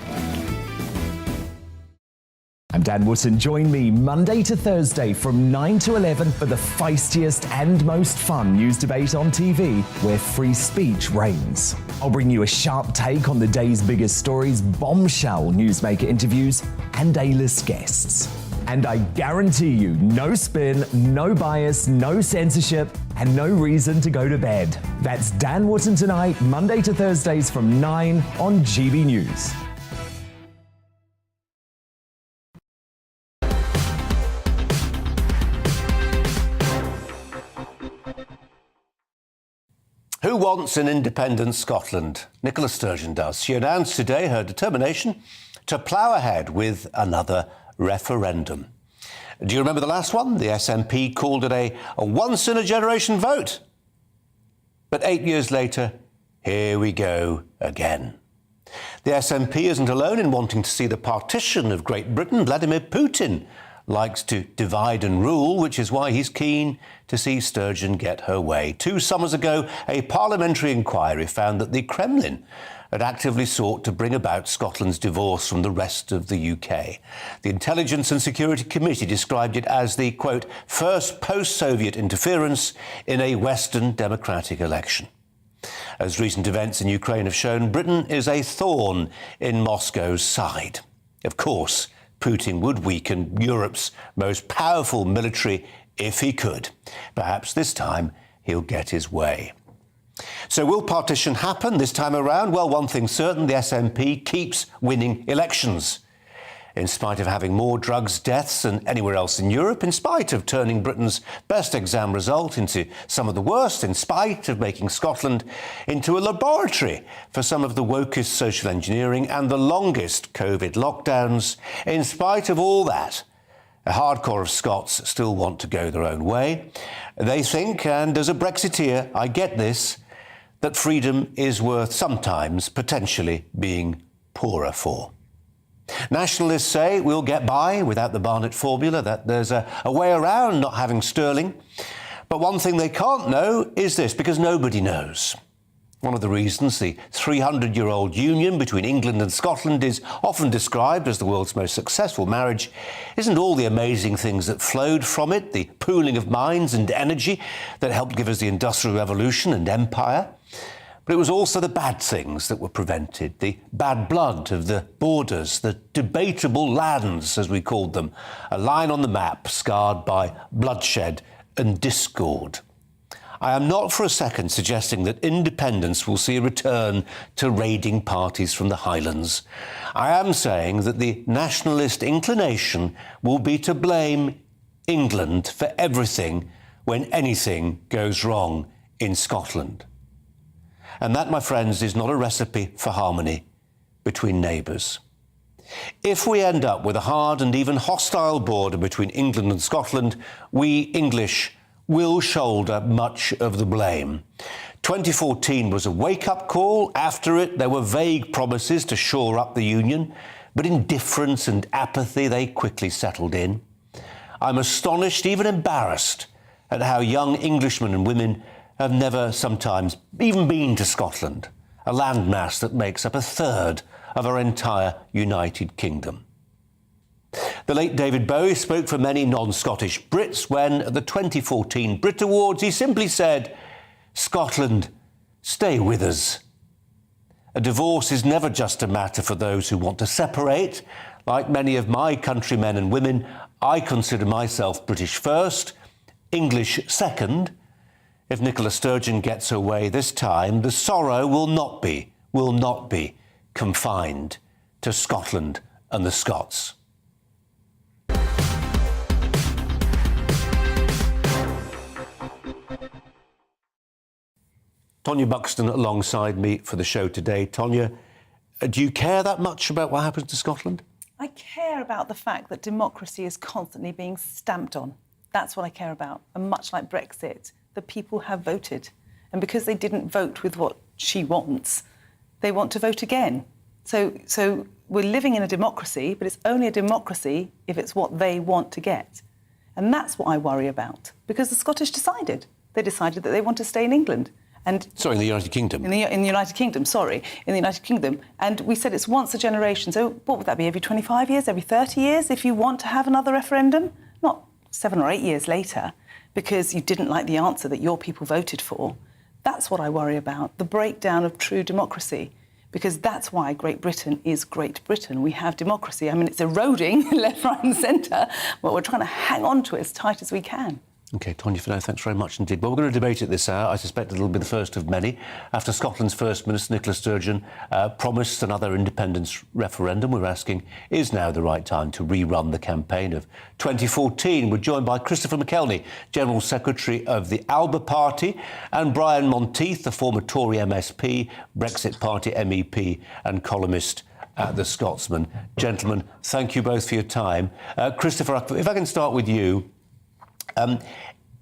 I'm Dan Wootton. Join me Monday to Thursday from 9 to 11 for the feistiest and most fun news debate on TV, where free speech reigns. I'll bring you a sharp take on the day's biggest stories, bombshell newsmaker interviews, and A-list guests. And I guarantee you, no spin, no bias, no censorship, and no reason to go to bed. That's Dan Wootton tonight, Monday to Thursdays from 9 on GB News. Who wants an independent Scotland? Nicola Sturgeon does. She announced today her determination to plough ahead with another referendum. Do you remember the last one? The SNP called it a once-in-a-generation vote. But 8 years later, here we go again. The SNP isn't alone in wanting to see the partition of Great Britain. Vladimir Putin likes to divide and rule, which is why he's keen to see Sturgeon get her way. 2 summers ago, a parliamentary inquiry found that the Kremlin had actively sought to bring about Scotland's divorce from the rest of the UK. The Intelligence and Security Committee described it as the, quote, first post-Soviet interference in a Western democratic election. As recent events in Ukraine have shown, Britain is a thorn in Moscow's side. Of course, Putin would weaken Europe's most powerful military if he could. Perhaps this time he'll get his way. So will partition happen this time around? Well, one thing's certain, the SNP keeps winning elections. In spite of having more drugs deaths than anywhere else in Europe, in spite of turning Britain's best exam result into some of the worst, in spite of making Scotland into a laboratory for some of the wokest social engineering and the longest COVID lockdowns, in spite of all that, a hardcore of Scots still want to go their own way. They think, and as a Brexiteer, I get this, that freedom is worth sometimes potentially being poorer for. Nationalists say we'll get by without the Barnett formula, that there's a way around not having sterling. But one thing they can't know is this, because nobody knows. One of the reasons the 300-year-old union between England and Scotland is often described as the world's most successful marriage isn't all the amazing things that flowed from it, the pooling of minds and energy that helped give us the Industrial Revolution and empire. But it was also the bad things that were prevented, the bad blood of the borders, the debatable lands, as we called them, a line on the map scarred by bloodshed and discord. I am not for a second suggesting that independence will see a return to raiding parties from the Highlands. I am saying that the nationalist inclination will be to blame England for everything when anything goes wrong in Scotland. And that, my friends, is not a recipe for harmony between neighbours. If we end up with a hard and even hostile border between England and Scotland, we English will shoulder much of the blame. 2014 was a wake-up call. After it, there were vague promises to shore up the union, but indifference and apathy, they quickly settled in. I'm astonished, even embarrassed, at how young Englishmen and women have never sometimes even been to Scotland, a landmass that makes up a third of our entire United Kingdom. The late David Bowie spoke for many non-Scottish Brits when, at the 2014 Brit Awards, he simply said, "Scotland, stay with us." A divorce is never just a matter for those who want to separate. Like many of my countrymen and women, I consider myself British first, English second. If Nicola Sturgeon gets her way this time, the sorrow will not be confined to Scotland and the Scots. Tonya Buxton alongside me for the show today. Tonya, do you care that much about what happens to Scotland? I care about the fact that democracy is constantly being stamped on. That's what I care about. And much like Brexit, the people have voted. And because they didn't vote with what she wants, they want to vote again. So we're living in a democracy, but it's only a democracy if it's what they want to get. And that's what I worry about, because the Scottish decided. They decided that they want to stay in England. And sorry, in the United Kingdom. In the United Kingdom, sorry. In the United Kingdom. And we said it's once a generation. So what would that be, every 25 years, every 30 years, if you want to have another referendum? Not 7 or 8 years later, because you didn't like the answer that your people voted for. That's what I worry about, the breakdown of true democracy. Because that's why Great Britain is Great Britain. We have democracy. I mean, it's eroding left, right and centre, but we're trying to hang on to it as tight as we can. OK, Tonya Fino, thanks very much indeed. Well, we're going to debate it this hour. I suspect it'll be the first of many. After Scotland's First Minister, Nicola Sturgeon, promised another independence referendum, we're asking, is now the right time to rerun the campaign of 2014? We're joined by Christopher McKelney, General Secretary of the Alba Party, and Brian Monteith, the former Tory MSP, Brexit Party MEP and columnist at The Scotsman. Gentlemen, thank you both for your time. Christopher, if I can start with you.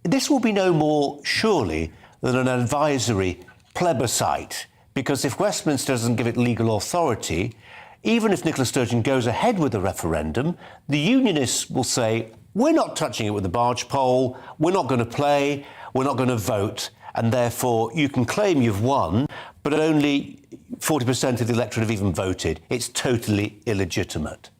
This will be no more, surely, than an advisory plebiscite, because if Westminster doesn't give it legal authority, even if Nicola Sturgeon goes ahead with the referendum, the Unionists will say, we're not touching it with the barge pole, we're not going to play, we're not going to vote, and therefore you can claim you've won, but only 40% of the electorate have even voted. It's totally illegitimate.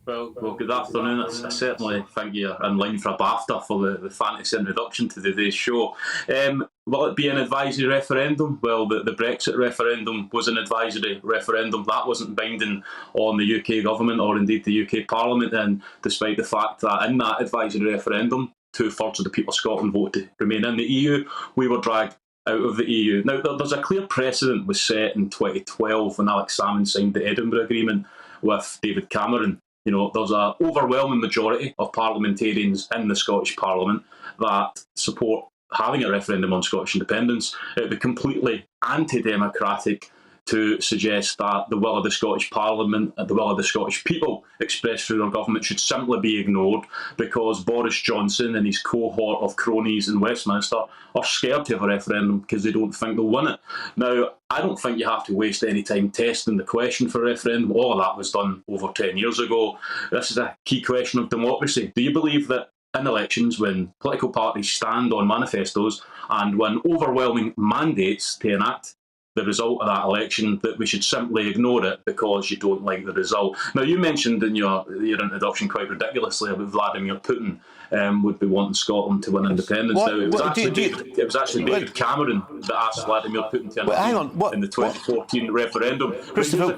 Well, good afternoon. I certainly think you're in line for a BAFTA for the fantasy introduction to today's show. Will it be an advisory referendum? Well, the Brexit referendum was an advisory referendum. That wasn't binding on the UK government or indeed the UK Parliament, and despite the fact that in that advisory referendum, 2/3 of the people of Scotland voted to remain in the EU, we were dragged out of the EU. Now, there's a clear precedent was set in 2012 when Alex Salmond signed the Edinburgh Agreement with David Cameron. You know, there's an overwhelming majority of parliamentarians in the Scottish Parliament that support having a referendum on Scottish independence. It would be completely anti-democratic to suggest that the will of the Scottish Parliament and the will of the Scottish people expressed through their government should simply be ignored because Boris Johnson and his cohort of cronies in Westminster are scared to have a referendum because they don't think they'll win it. Now, I don't think you have to waste any time testing the question for a referendum. All of that was done over 10 years ago. This is a key question of democracy. Do you believe that in elections, when political parties stand on manifestos and win overwhelming mandates to enact the result of that election, that we should simply ignore it because you don't like the result? Now, you mentioned in your introduction quite ridiculously about Vladimir Putin would be wanting Scotland to win independence. Now, it was actually David Cameron that asked Vladimir Putin to in the 2014 referendum. Christopher,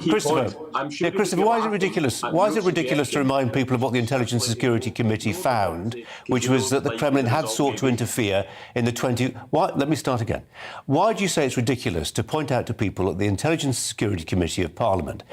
why is it ridiculous? Why is it ridiculous to remind people of what the Intelligence and Security Committee found, which was that the Kremlin had sought to interfere in the Let me start again. Why do you say it's ridiculous to point out to people that the Intelligence and Security Committee of Parliament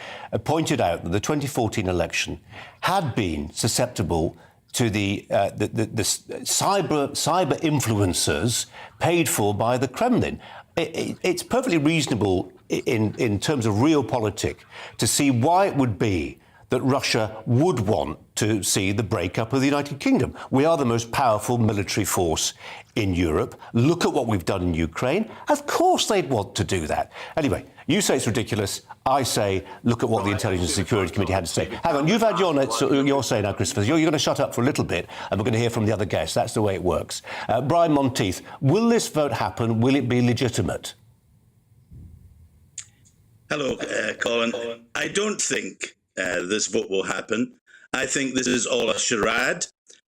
pointed out that the 2014 election had been susceptible to the cyber influencers paid for by the Kremlin? It's perfectly reasonable in terms of realpolitik to see why it would be that Russia would want to see the breakup of the United Kingdom. We are the most powerful military force in Europe. Look at what we've done in Ukraine. Of course they'd want to do that. Anyway, you say it's ridiculous. I say, look at what the Intelligence and Security Committee had to say. Hang on, you've had your say now, Christopher. You're going to shut up for a little bit, and we're going to hear from the other guests. That's the way it works. Brian Monteith, will this vote happen? Will it be legitimate? Hello, Colin. I don't think this vote will happen. I think this is all a charade.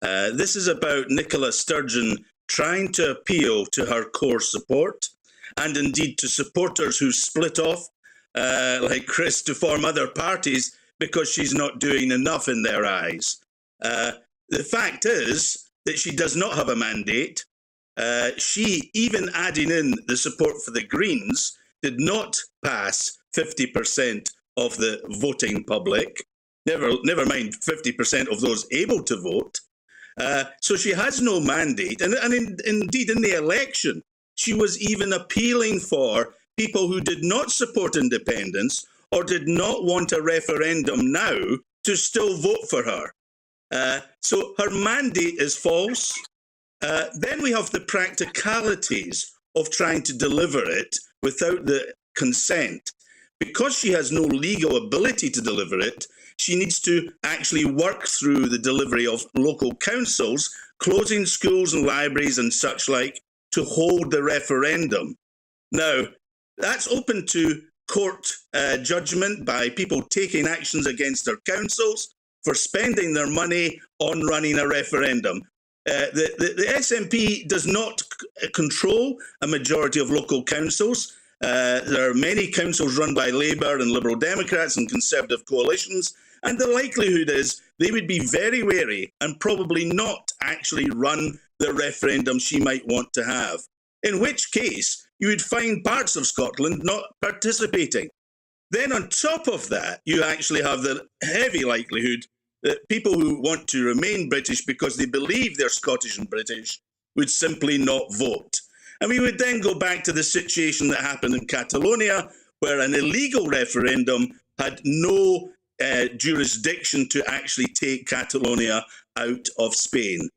This is about Nicola Sturgeon trying to appeal to her core support and indeed to supporters who split off, like Chris, to form other parties because she's not doing enough in their eyes. The fact is that she does not have a mandate. She, even adding in the support for the Greens, did not pass 50% of the voting public, never mind 50% of those able to vote. So she has no mandate. And indeed, in the election, she was even appealing for people who did not support independence or did not want a referendum now to still vote for her. So her mandate is false. Then we have the practicalities of trying to deliver it without the consent. Because she has no legal ability to deliver it, she needs to actually work through the delivery of local councils, closing schools and libraries and such like, to hold the referendum. Now, that's open to court judgment by people taking actions against their councils for spending their money on running a referendum. The SNP does not control a majority of local councils. There are many councils run by Labour and Liberal Democrats and Conservative coalitions, and the likelihood is they would be very wary and probably not actually run the referendum she might want to have. In which case, you would find parts of Scotland not participating. Then on top of that, you actually have the heavy likelihood that people who want to remain British because they believe they're Scottish and British would simply not vote. And we would then go back to the situation that happened in Catalonia, where an illegal referendum had no jurisdiction to actually take Catalonia out of Spain.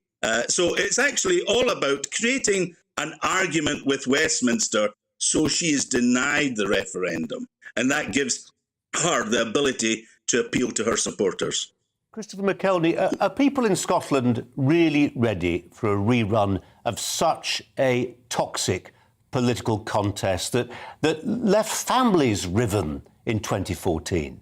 So it's actually all about creating an argument with Westminster so she is denied the referendum. And that gives her the ability to appeal to her supporters. Christopher McKelney, are people in Scotland really ready for a rerun of such a toxic political contest that left families riven in 2014?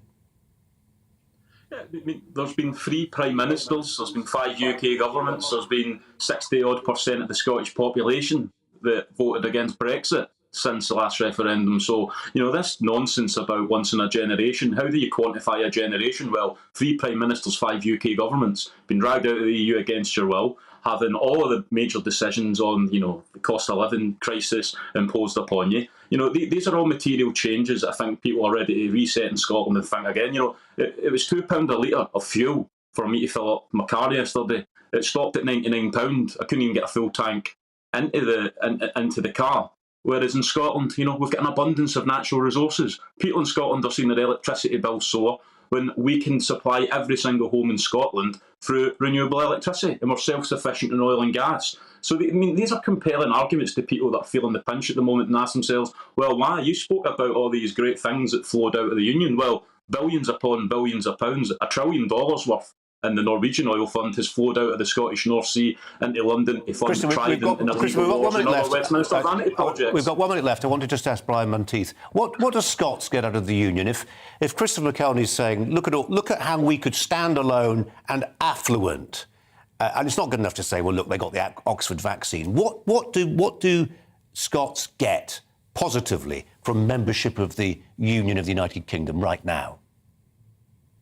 Yeah, I mean, there's been 3 prime ministers, there's been 5 UK governments, there's been 60-odd% of the Scottish population that voted against Brexit since the last referendum. So, this nonsense about once in a generation, how do you quantify a generation? Well, 3 prime ministers, 5 UK governments, been dragged out of the EU against your will, having all of the major decisions on, the cost of living crisis imposed upon you. These are all material changes that I think people are ready to reset in Scotland and think again. It was £2 a litre of fuel for me to fill up my car yesterday. It stopped at £99. I couldn't even get a full tank into the car. Whereas in Scotland, we've got an abundance of natural resources. People in Scotland are seeing their electricity bill soar when we can supply every single home in Scotland through renewable electricity, and we're self-sufficient in oil and gas. So, these are compelling arguments to people that are feeling the pinch at the moment and ask themselves, well, why? You spoke about all these great things that flowed out of the Union. Well, billions upon billions of pounds, $1 trillion worth in the Norwegian oil fund has flowed out of the Scottish North Sea into London to fund Trident and illegal wars and other Westminster vanity projects. We've got 1 minute left. I want to just ask Brian Monteith, what do Scots get out of the Union? If Christopher McKelney is saying, look at how we could stand alone and affluent, and it's not good enough to say, well, look, they got the Oxford vaccine. What do Scots get positively from membership of the Union of the United Kingdom right now?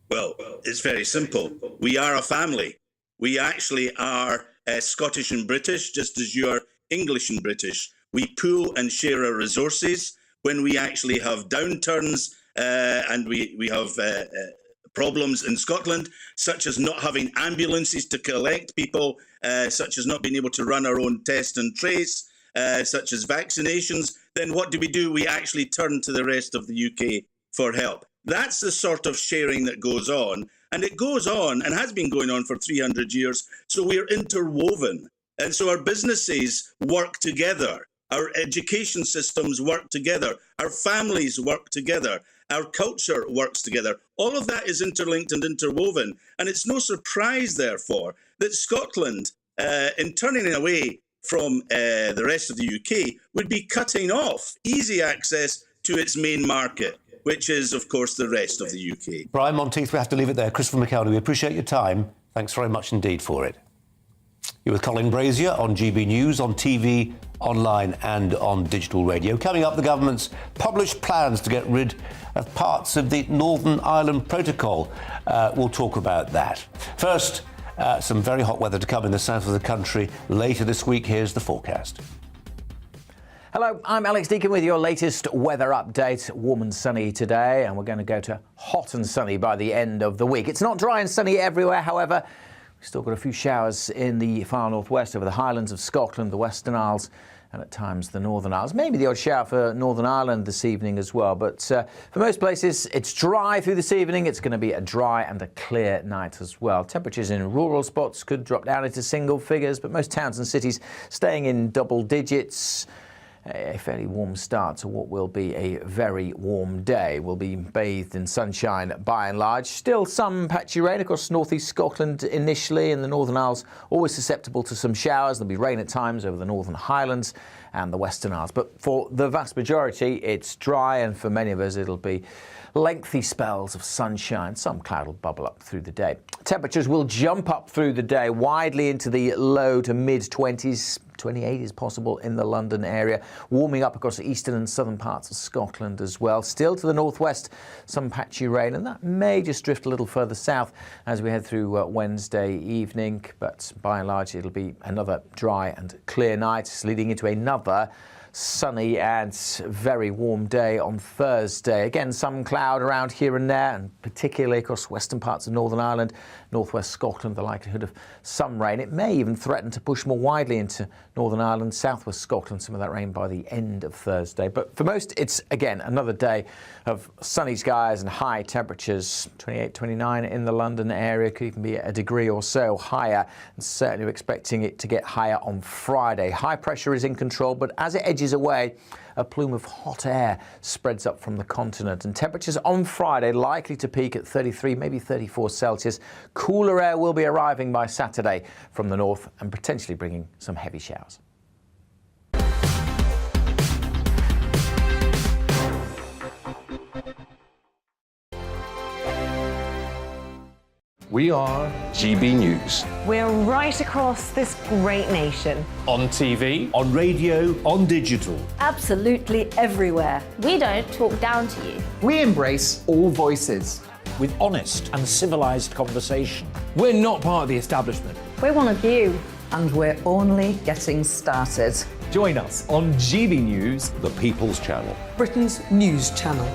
Well, it's very simple. We are a family. We actually are Scottish and British, just as you are English and British. We pool and share our resources. When we actually have downturns and we have problems in Scotland, such as not having ambulances to collect people, such as not being able to run our own test and trace, such as vaccinations, then what do? We actually turn to the rest of the UK for help. That's the sort of sharing that goes on. And it goes on and has been going on for 300 years. So we're interwoven. And so our businesses work together. Our education systems work together. Our families work together. Our culture works together. All of that is interlinked and interwoven. And it's no surprise, therefore, that Scotland, in turning away from the rest of the UK, would be cutting off easy access to its main market, which is, of course, the rest of the UK. Brian Monteith, we have to leave it there. Christopher McKelney, we appreciate your time. Thanks very much indeed for it. You're with Colin Brazier on GB News, on TV, online and on digital radio. Coming up, the government's published plans to get rid of parts of the Northern Ireland Protocol. We'll talk about that. First, some very hot weather to come in the south of the country later this week. Here's the forecast. Hello, I'm Alex Deacon with your latest weather update. Warm and sunny today, and we're going to go to hot and sunny by the end of the week. It's not dry and sunny everywhere, however. We've still got a few showers in the far northwest over the Highlands of Scotland, the Western Isles, and at times the Northern Isles. Maybe the odd shower for Northern Ireland this evening as well. But for most places, it's dry through this evening. It's going to be a dry and a clear night as well. Temperatures in rural spots could drop down into single figures, but most towns and cities staying in double digits. A fairly warm start to what will be a very warm day. We'll be bathed in sunshine by and large. Still some patchy rain across northeast Scotland initially, and the Northern Isles always susceptible to some showers. There'll be rain at times over the Northern Highlands and the Western Isles. But for the vast majority, it's dry, and for many of us, it'll be lengthy spells of sunshine. Some cloud will bubble up through the day. Temperatures will jump up through the day, widely into the low to mid-20s. 28 is possible in the London area, warming up across the eastern and southern parts of Scotland as well. Still to the northwest, some patchy rain, and that may just drift a little further south as we head through Wednesday evening. But by and large, it'll be another dry and clear night, leading into another sunny and very warm day on Thursday. Again, some cloud around here and there, and particularly across western parts of Northern Ireland, northwest Scotland, the likelihood of some rain. It may even threaten to push more widely into Northern Ireland, southwest Scotland, some of that rain by the end of Thursday. But for most, it's, again, another day of sunny skies and high temperatures. 28, 29 in the London area, could even be a degree or so higher, and certainly we're expecting it to get higher on Friday. High pressure is in control, but as it edges away, a plume of hot air spreads up from the continent, and temperatures on Friday likely to peak at 33, maybe 34 Celsius. Cooler air will be arriving by Saturday from the north and potentially bringing some heavy showers. We are GB News. We're right across this great nation. On TV, on radio, on digital. Absolutely everywhere. We don't talk down to you. we embrace all voices. With honest and civilised conversation. We're not part of the establishment. We're one of you. And we're only getting started. Join us on GB News, the People's Channel, Britain's news channel.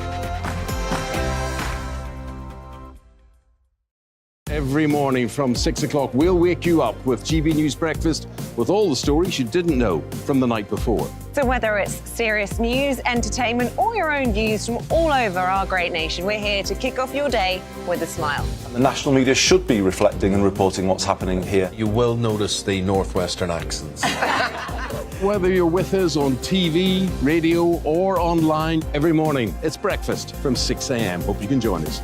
Every morning from 6 o'clock, we'll wake you up with GB News Breakfast with all the stories you didn't know from the night before. So whether it's serious news, entertainment, or your own views from all over our great nation, we're here to kick off your day with a smile. And the national media should be reflecting and reporting what's happening here. You will notice the northwestern accents. Whether you're with us on TV, radio, or online, every morning, it's breakfast from 6 a.m. Hope you can join us.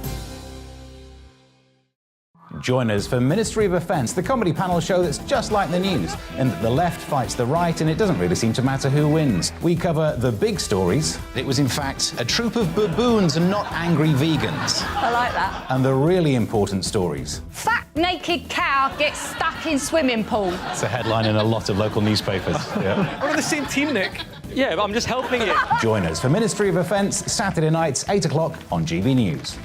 Join us for Ministry of Offence, the comedy panel show that's just like the news, in that the left fights the right and it doesn't really seem to matter who wins. We cover the big stories. It was in fact a troop of baboons and not angry vegans. I like that. And the really important stories. Fat naked cow gets stuck in swimming pool. It's a headline in a lot of local newspapers. Yeah. We're on the same team, Nick. Yeah, but I'm just helping you. Join us for Ministry of Offence, Saturday nights, 8 o'clock on GB News.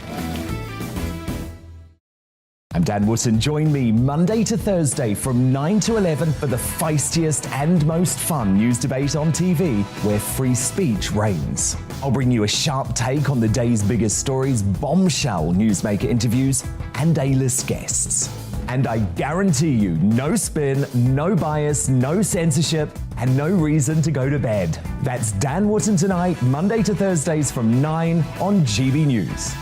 I'm Dan Wootton. Join me Monday to Thursday from 9 to 11 for the feistiest and most fun news debate on TV, where free speech reigns. I'll bring you a sharp take on the day's biggest stories, bombshell newsmaker interviews, and A-list guests. And I guarantee you, no spin, no bias, no censorship, and no reason to go to bed. That's Dan Wootton tonight, Monday to Thursdays from 9 on GB News.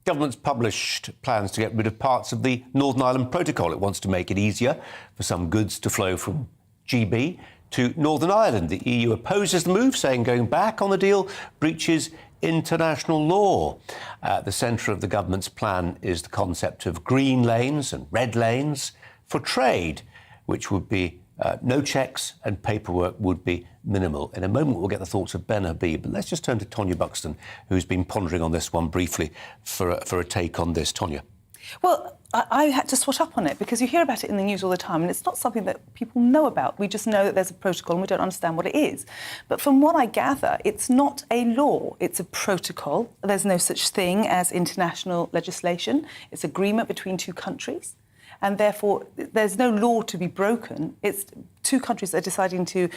Government's published plans to get rid of parts of the Northern Ireland Protocol. It wants to make it easier for some goods to flow from GB to Northern Ireland. The EU opposes the move, saying going back on the deal breaches international law. At the centre of the government's plan is the concept of green lanes and red lanes for trade, which would be no checks and paperwork would be minimal. In a moment, we'll get the thoughts of Ben Habib. But let's just turn to Tonya Buxton, who's been pondering on this one briefly for a take on this. Tonya. Well, I had to swat up on it because you hear about it in the news all the time and it's not something that people know about. We just know that there's a protocol and we don't understand what it is. But from what I gather, it's not a law, it's a protocol. There's no such thing as international legislation. It's agreement between two countries. And therefore, there's no law to be broken. It's two countries that are deciding to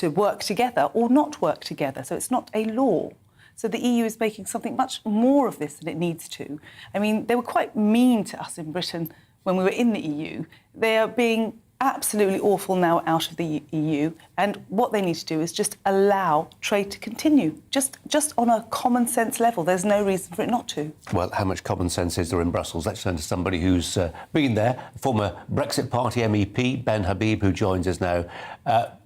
work together or not work together. So it's not a law. So the EU is making something much more of this than it needs to. I mean, they were quite mean to us in Britain when we were in the EU. They are being absolutely awful now out of the EU, and what they need to do is just allow trade to continue, just on a common sense level. There's no reason for it not to. Well, how much common sense is there in Brussels? Let's turn to somebody who's been there, former Brexit Party MEP, Ben Habib, who joins us now.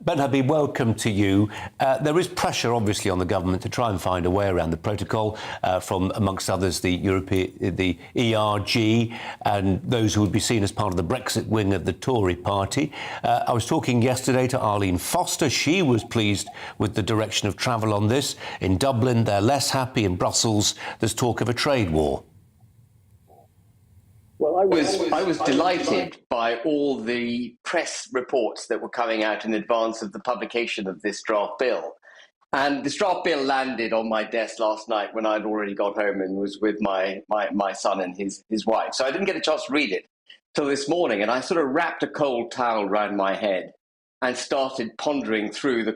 Ben Habib, welcome to you. There is pressure, obviously, on the government to try and find a way around the protocol from, amongst others, the ERG and those who would be seen as part of the Brexit wing of the Tory party. I was talking yesterday to Arlene Foster. She was pleased with the direction of travel on this. In Dublin, they're less happy. In Brussels, there's talk of a trade war. Well, I was delighted by all the press reports that were coming out in advance of the publication of this draft bill. And this draft bill landed on my desk last night when I'd already got home and was with my son and his wife. So I didn't get a chance to read it till this morning. And I sort of wrapped a cold towel around my head and started pondering through the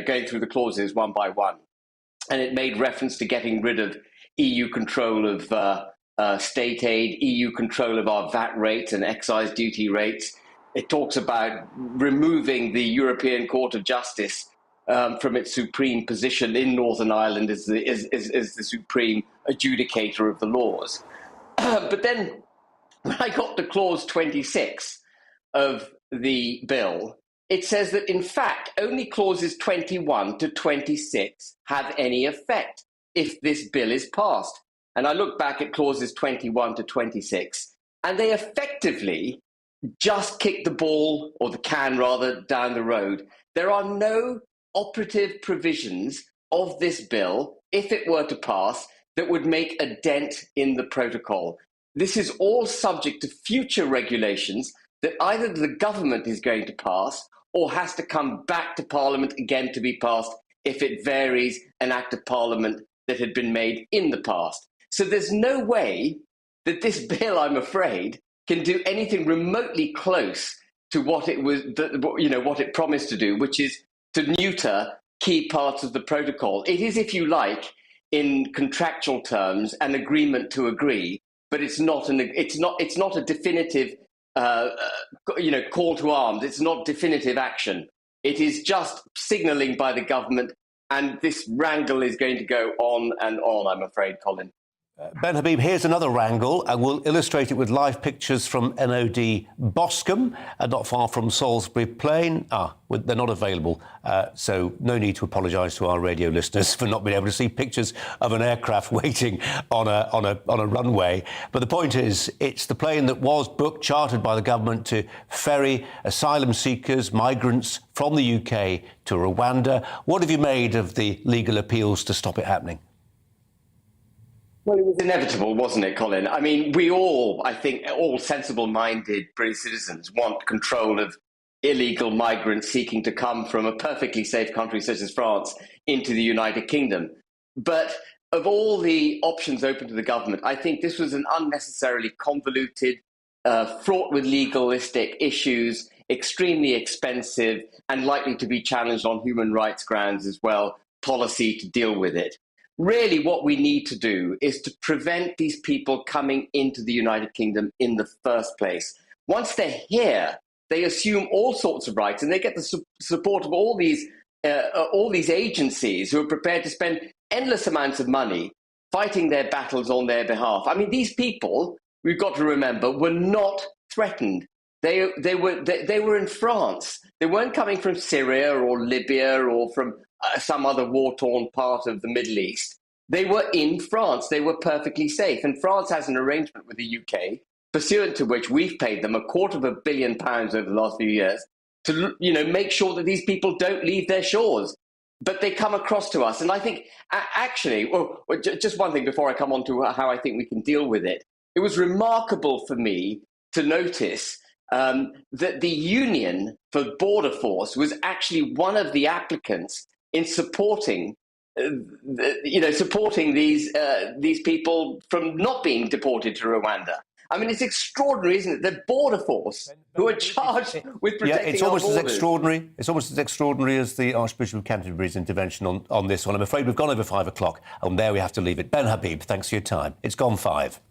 going through the clauses one by one. And it made reference to getting rid of EU control of state aid, EU control of our VAT rates and excise duty rates. It talks about removing the European Court of Justice from its supreme position in Northern Ireland as the supreme adjudicator of the laws. But then when I got to clause 26 of the bill, it says that, in fact, only clauses 21 to 26 have any effect if this bill is passed. And I look back at clauses 21 to 26, and they effectively just kick the ball, or the can rather, down the road. There are no operative provisions of this bill, if it were to pass, that would make a dent in the protocol. This is all subject to future regulations that either the government is going to pass or has to come back to Parliament again to be passed if it varies an Act of Parliament that had been made in the past. So there's no way that this bill, I'm afraid, can do anything remotely close to what it was, what it promised to do, which is to neuter key parts of the protocol. It is, if you like, in contractual terms, an agreement to agree, but it's not a definitive call to arms. It's not definitive action. It is just signalling by the government, and this wrangle is going to go on and on, I'm afraid, Colin. Ben Habib, here's another wrangle, and we'll illustrate it with live pictures from NOD Boscombe, not far from Salisbury Plain. They're not available, so no need to apologise to our radio listeners for not being able to see pictures of an aircraft waiting on a runway. But the point is, it's the plane that was booked, chartered by the government to ferry asylum seekers, migrants from the UK to Rwanda. What have you made of the legal appeals to stop it happening? Well, it was inevitable, wasn't it, Colin? I mean, we all, I think, all sensible-minded British citizens want control of illegal migrants seeking to come from a perfectly safe country such as France into the United Kingdom. But of all the options open to the government, I think this was an unnecessarily convoluted, fraught with legalistic issues, extremely expensive, and likely to be challenged on human rights grounds as well, policy to deal with it. Really, what we need to do is to prevent these people coming into the United Kingdom in the first place. Once they're here, they assume all sorts of rights, and they get the support of all these agencies who are prepared to spend endless amounts of money fighting their battles on their behalf. I mean, these people, we've got to remember, were not threatened. They were in France. They weren't coming from Syria or Libya or from some other war-torn part of the Middle East. They were in France. They were perfectly safe. And France has an arrangement with the UK, pursuant to which we've paid them £250 million over the last few years to, make sure that these people don't leave their shores. But they come across to us. And I think, actually, just one thing before I come on to how I think we can deal with it. It was remarkable for me to notice that the Union for Border Force was actually one of the applicants in supporting these people from not being deported to Rwanda. I mean, it's extraordinary, isn't it? The Border Force, who are charged with protecting it's almost our as borders. extraordinary. It's almost as extraordinary as the Archbishop of Canterbury's intervention on this one. I'm afraid we've gone over 5 o'clock, and there we have to leave it. Ben Habib, thanks for your time. It's gone 5.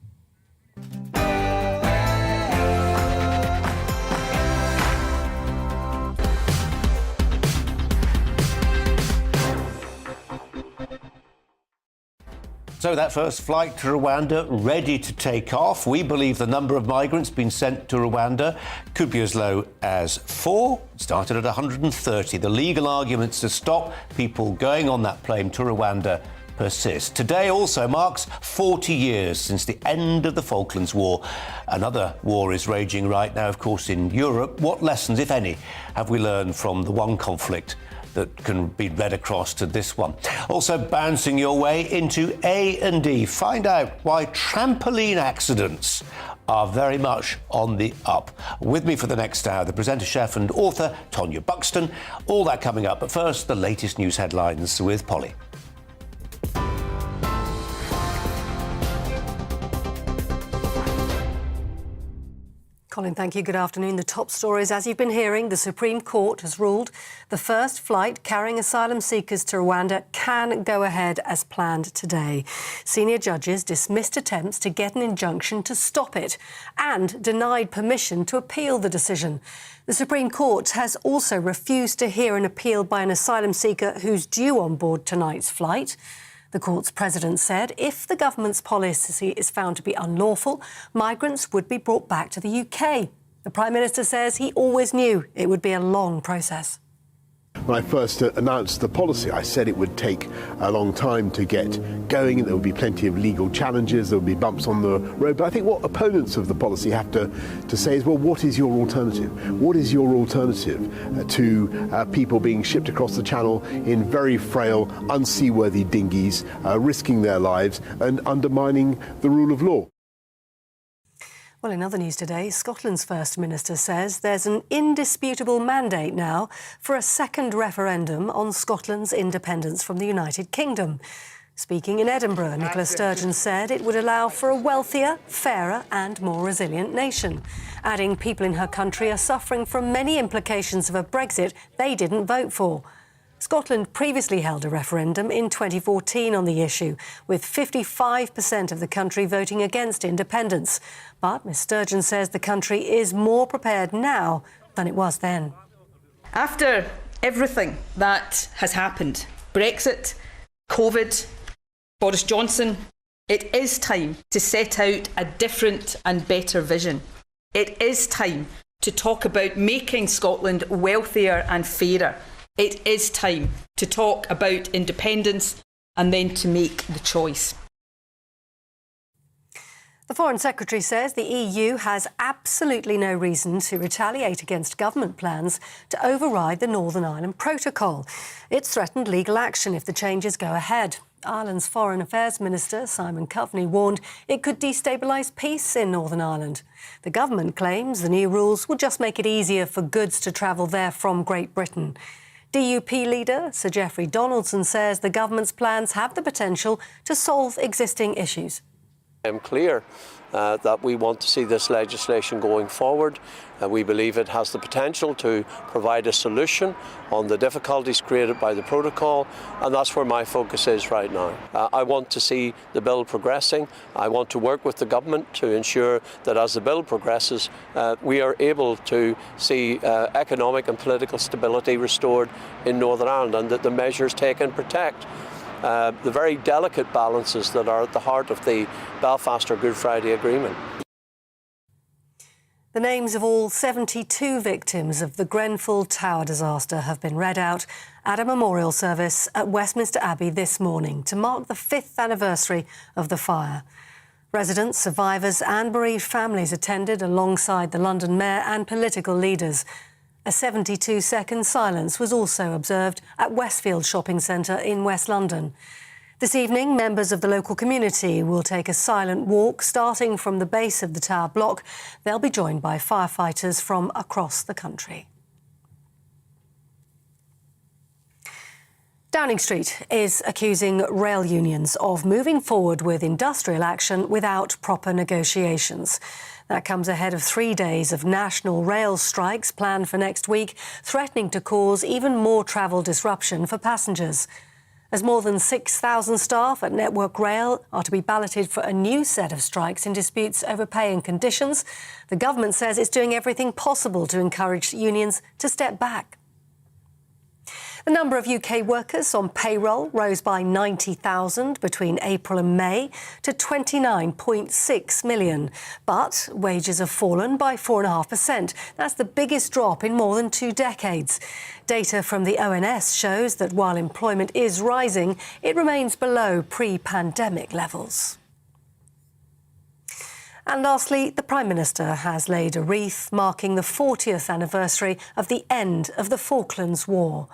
So that first flight to Rwanda ready to take off. We believe the number of migrants being sent to Rwanda could be as low as 4. Started at 130. The legal arguments to stop people going on that plane to Rwanda persist. Today also marks 40 years since the end of the Falklands War. Another war is raging right now, of course, in Europe. What lessons, if any, have we learned from the one conflict that can be read across to this one? Also bouncing your way into A&E. Find out why trampoline accidents are very much on the up. With me for the next hour, the presenter, chef and author, Tonya Buxton. All that coming up. But first, the latest news headlines with Polly. Colin, thank you. Good afternoon. The top stories, as you've been hearing, the Supreme Court has ruled the first flight carrying asylum seekers to Rwanda can go ahead as planned today. Senior judges dismissed attempts to get an injunction to stop it and denied permission to appeal the decision. The Supreme Court has also refused to hear an appeal by an asylum seeker who's due on board tonight's flight. The court's president said if the government's policy is found to be unlawful, migrants would be brought back to the UK. The Prime Minister says he always knew it would be a long process. When I first announced the policy, I said it would take a long time to get going. There would be plenty of legal challenges, there would be bumps on the road. But I think what opponents of the policy have to say is, well, what is your alternative? What is your alternative to people being shipped across the channel in very frail, unseaworthy dinghies, risking their lives and undermining the rule of law? Well, in other news today, Scotland's First Minister says there's an indisputable mandate now for a second referendum on Scotland's independence from the United Kingdom. Speaking in Edinburgh, Nicola Sturgeon said it would allow for a wealthier, fairer and more resilient nation, adding people in her country are suffering from many implications of a Brexit they didn't vote for. Scotland previously held a referendum in 2014 on the issue, with 55% of the country voting against independence. But Ms Sturgeon says the country is more prepared now than it was then. After everything that has happened, Brexit, COVID, Boris Johnson, it is time to set out a different and better vision. It is time to talk about making Scotland wealthier and fairer. It is time to talk about independence and then to make the choice. The Foreign Secretary says the EU has absolutely no reason to retaliate against government plans to override the Northern Ireland Protocol. It's threatened legal action if the changes go ahead. Ireland's Foreign Affairs Minister, Simon Coveney, warned it could destabilise peace in Northern Ireland. The government claims the new rules will just make it easier for goods to travel there from Great Britain. DUP leader Sir Geoffrey Donaldson says the government's plans have the potential to solve existing issues. I'm clear that we want to see this legislation going forward. We believe it has the potential to provide a solution on the difficulties created by the protocol, and that's where my focus is right now. I want to see the bill progressing. I want to work with the government to ensure that as the bill progresses, we are able to see economic and political stability restored in Northern Ireland, and that the measures taken protect the very delicate balances that are at the heart of the Belfast or Good Friday Agreement. The names of all 72 victims of the Grenfell Tower disaster have been read out at a memorial service at Westminster Abbey this morning to mark the 5th anniversary of the fire. Residents, survivors and bereaved families attended alongside the London Mayor and political leaders. A 72-second silence was also observed at Westfield Shopping Centre in West London. This evening, members of the local community will take a silent walk starting from the base of the tower block. They'll be joined by firefighters from across the country. Downing Street is accusing rail unions of moving forward with industrial action without proper negotiations. That comes ahead of 3 days of national rail strikes planned for next week, threatening to cause even more travel disruption for passengers. As more than 6,000 staff at Network Rail are to be balloted for a new set of strikes in disputes over pay and conditions, the government says it's doing everything possible to encourage unions to step back. The number of UK workers on payroll rose by 90,000 between April and May to 29.6 million. But wages have fallen by 4.5%. That's the biggest drop in more than 2 decades. Data from the ONS shows that while employment is rising, it remains below pre-pandemic levels. And lastly, the Prime Minister has laid a wreath marking the 40th anniversary of the end of the Falklands War.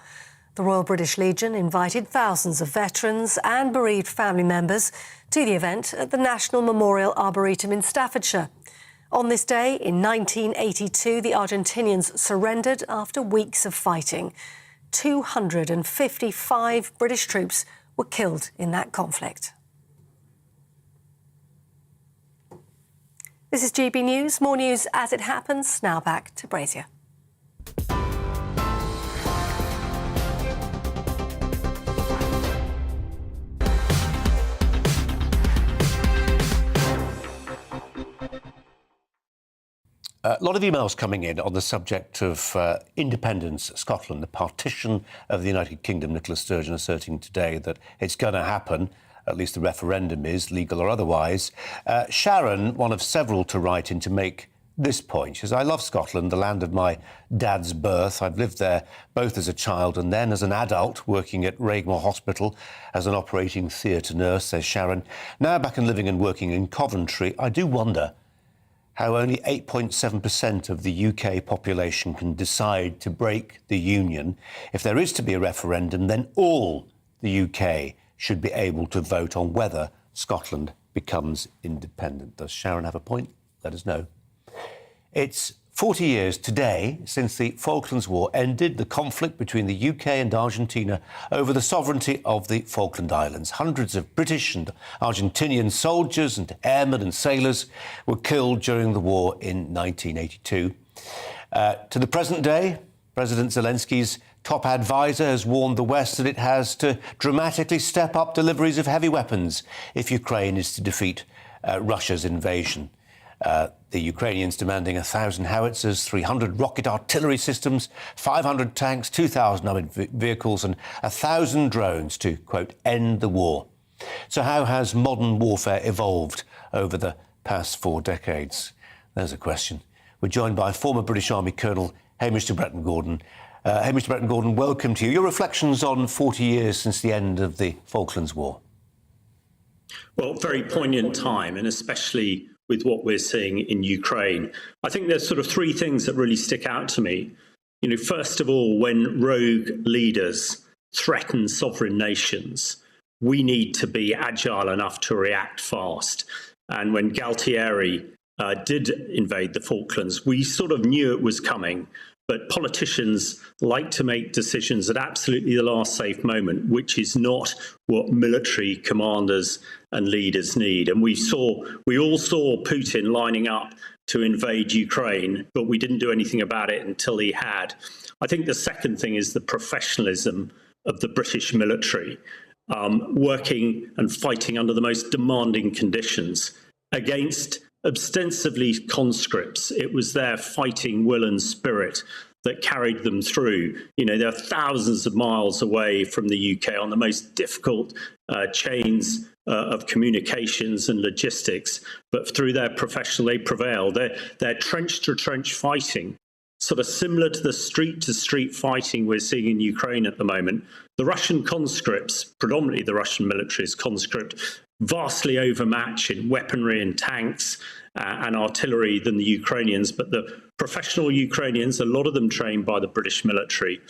The Royal British Legion invited thousands of veterans and bereaved family members to the event at the National Memorial Arboretum in Staffordshire. On this day, in 1982, the Argentinians surrendered after weeks of fighting. 255 British troops were killed in that conflict. This is GB News. More news as it happens. Now back to Brazier. A lot of emails coming in on the subject of independence, Scotland, the partition of the United Kingdom. Nicola Sturgeon asserting today that it's going to happen, at least the referendum is, legal or otherwise. Sharon, one of several to write in to make this point. She says, I love Scotland, the land of my dad's birth. I've lived there both as a child and then as an adult, working at Raigmore Hospital as an operating theatre nurse, says Sharon. Now back and living and working in Coventry, I do wonder how only 8.7% of the UK population can decide to break the union. If there is to be a referendum, then all the UK should be able to vote on whether Scotland becomes independent. Does Sharon have a point? Let us know. It's 40 years today since the Falklands War ended, the conflict between the UK and Argentina over the sovereignty of the Falkland Islands. Hundreds of British and Argentinian soldiers and airmen and sailors were killed during the war in 1982. To the present day, President Zelensky's top advisor has warned the West that it has to dramatically step up deliveries of heavy weapons if Ukraine is to defeat Russia's invasion. The Ukrainians demanding 1,000 howitzers, 300 rocket artillery systems, 500 tanks, 2,000 armoured vehicles and 1,000 drones to, quote, end the war. So how has modern warfare evolved over the past 4 decades? There's a question. We're joined by former British Army Colonel Hamish de Bretton-Gordon. Hamish de Bretton-Gordon, welcome to you. Your reflections on 40 years since the end of the Falklands War. Well, very poignant time, and especially with what we're seeing in Ukraine. I think there's sort of 3 things that really stick out to me. You know, first of all, when rogue leaders threaten sovereign nations, we need to be agile enough to react fast. And when Galtieri did invade the Falklands, we sort of knew it was coming. But politicians like to make decisions at absolutely the last safe moment, which is not what military commanders and leaders need. And we all saw Putin lining up to invade Ukraine, but we didn't do anything about it until he had. I think the second thing is the professionalism of the British military, working and fighting under the most demanding conditions against ostensibly conscripts. It was their fighting will and spirit that carried them through. You know, they're thousands of miles away from the UK on the most difficult chains of communications and logistics, but through their professional, they prevail. They're trench-to-trench fighting, sort of similar to the street-to-street fighting we're seeing in Ukraine at the moment. The Russian conscripts, predominantly the Russian military is conscript, vastly overmatch in weaponry and tanks and artillery than the Ukrainians, but the professional Ukrainians, a lot of them trained by the British military,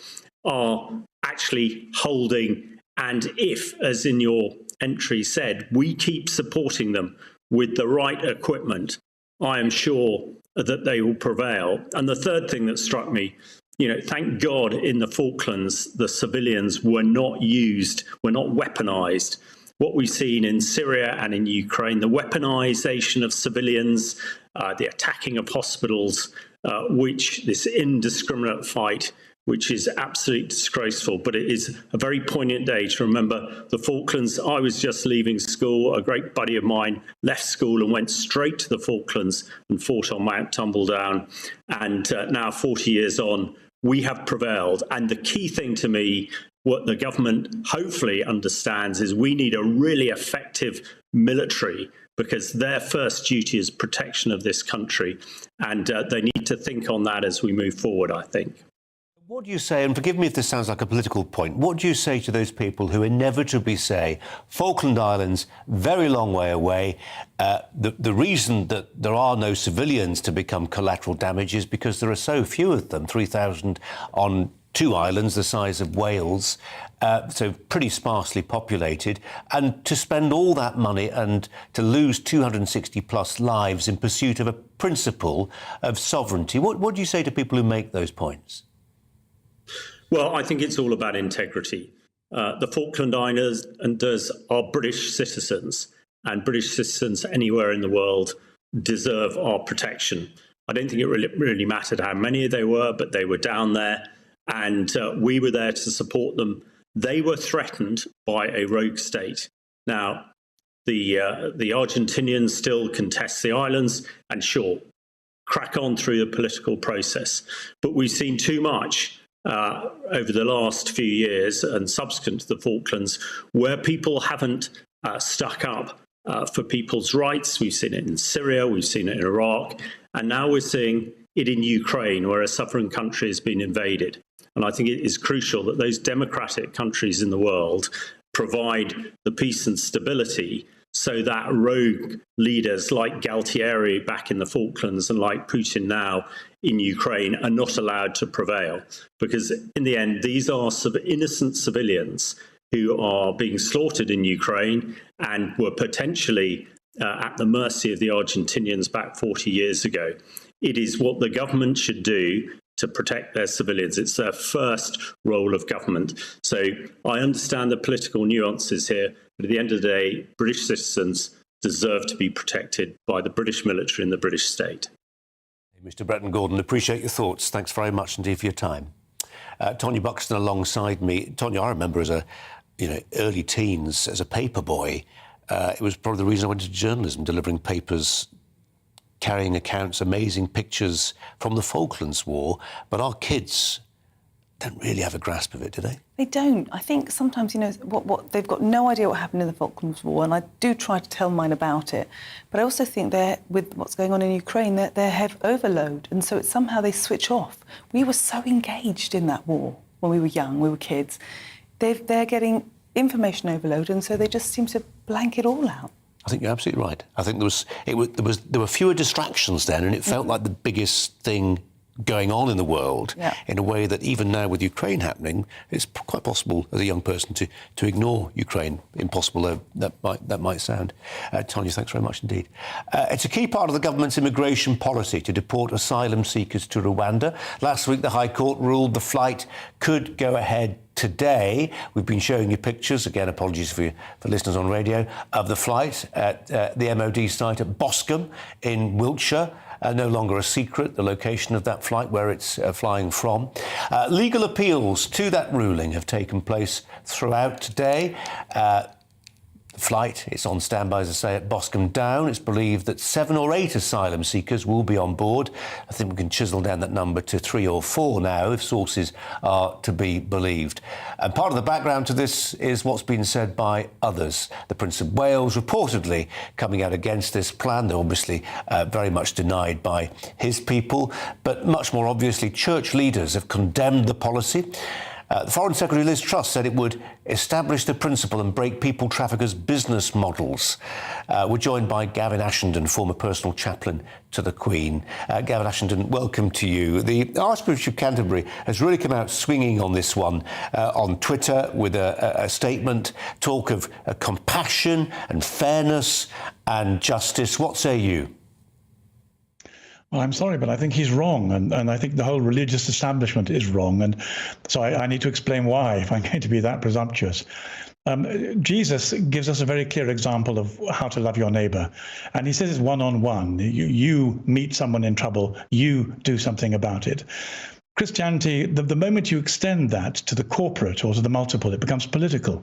are actually holding, and if, as in your entry said, we keep supporting them with the right equipment, I am sure that they will prevail. And the third thing that struck me thank God in the Falklands, the civilians were not weaponized. What we've seen in Syria and in Ukraine, the weaponization of civilians, the attacking of hospitals, this indiscriminate fight, which is absolutely disgraceful. But it is a very poignant day to remember the Falklands. I was just leaving school. A great buddy of mine left school and went straight to the Falklands and fought on Mount Tumbledown. And now, 40 years on, we have prevailed. And the key thing to me, what the government hopefully understands, is we need a really effective military, because their first duty is protection of this country. And they need to think on that as we move forward, I think. What do you say, and forgive me if this sounds like a political point, what do you say to those people who inevitably say, Falkland Islands, very long way away, the reason that there are no civilians to become collateral damage is because there are so few of them, 3,000 on 2 islands the size of Wales, so pretty sparsely populated, and to spend all that money and to lose 260 plus lives in pursuit of a principle of sovereignty. What do you say to people who make those points? Well, I think it's all about integrity. The Falkland Islanders are British citizens, and British citizens anywhere in the world deserve our protection. I don't think it really mattered how many they were, but they were down there, and we were there to support them. They were threatened by a rogue state. Now, the Argentinians still contest the islands, and sure, crack on through the political process. But we've seen too much over the last few years and subsequent to the Falklands, where people haven't stuck up for people's rights. We've seen it in Syria, we've seen it in Iraq, and now we're seeing it in Ukraine, where a sovereign country has been invaded. And I think it is crucial that those democratic countries in the world provide the peace and stability so that rogue leaders like Galtieri back in the Falklands and like Putin now in Ukraine are not allowed to prevail. Because in the end, these are innocent civilians who are being slaughtered in Ukraine and were potentially at the mercy of the Argentinians back 40 years ago. It is what the government should do to protect their civilians. It's their first role of government. So I understand the political nuances here, but at the end of the day, British citizens deserve to be protected by the British military and the British state. Mr. Bretton Gordon, appreciate your thoughts. Thanks very much indeed for your time. Tonya Buxton alongside me. Tonya, I remember as early teens, as a paper boy, it was probably the reason I went into journalism, delivering papers, carrying accounts, amazing pictures from the Falklands War. But our kids don't really have a grasp of it, do they? They don't. I think sometimes, what they've got no idea what happened in the Falklands War, and I do try to tell mine about it. But I also think with what's going on in Ukraine, they have overload, and so it's somehow they switch off. We were so engaged in that war when we were young, we were kids. They're getting information overload, and so they just seem to blank it all out. I think you're absolutely right. I think there were fewer distractions then, and it felt like the biggest thing going on in the world, in a way that even now with Ukraine happening, it's quite possible as a young person to ignore Ukraine, impossible though that might sound. Tonya, thanks very much indeed. It's a key part of the government's immigration policy to deport asylum seekers to Rwanda. Last week, the High Court ruled the flight could go ahead today. We've been showing you pictures, again, apologies for listeners on radio, of the flight at the MOD site at Boscombe in Wiltshire. No longer a secret, the location of that flight, where it's flying from. Legal appeals to that ruling have taken place throughout today. Flight is on standby, as I say, at Boscombe Down. It's believed that 7 or 8 asylum seekers will be on board. I think we can chisel down that number to 3 or 4 now, if sources are to be believed. And part of the background to this is what's been said by others. The Prince of Wales reportedly coming out against this plan. They're obviously very much denied by his people. But much more obviously, church leaders have condemned the policy. The Foreign Secretary Liz Truss said it would establish the principle and break people traffickers' business models. We're joined by Gavin Ashenden, former personal chaplain to the Queen. Gavin Ashenden, welcome to you. The Archbishop of Canterbury has really come out swinging on this one on Twitter with a statement, talk of compassion and fairness and justice. What say you? Well, I'm sorry, but I think he's wrong, and I think the whole religious establishment is wrong, and so I need to explain why, if I'm going to be that presumptuous. Jesus gives us a very clear example of how to love your neighbor, and he says it's one-on-one. You meet someone in trouble, you do something about it. Christianity, the moment you extend that to the corporate or to the multiple, it becomes political.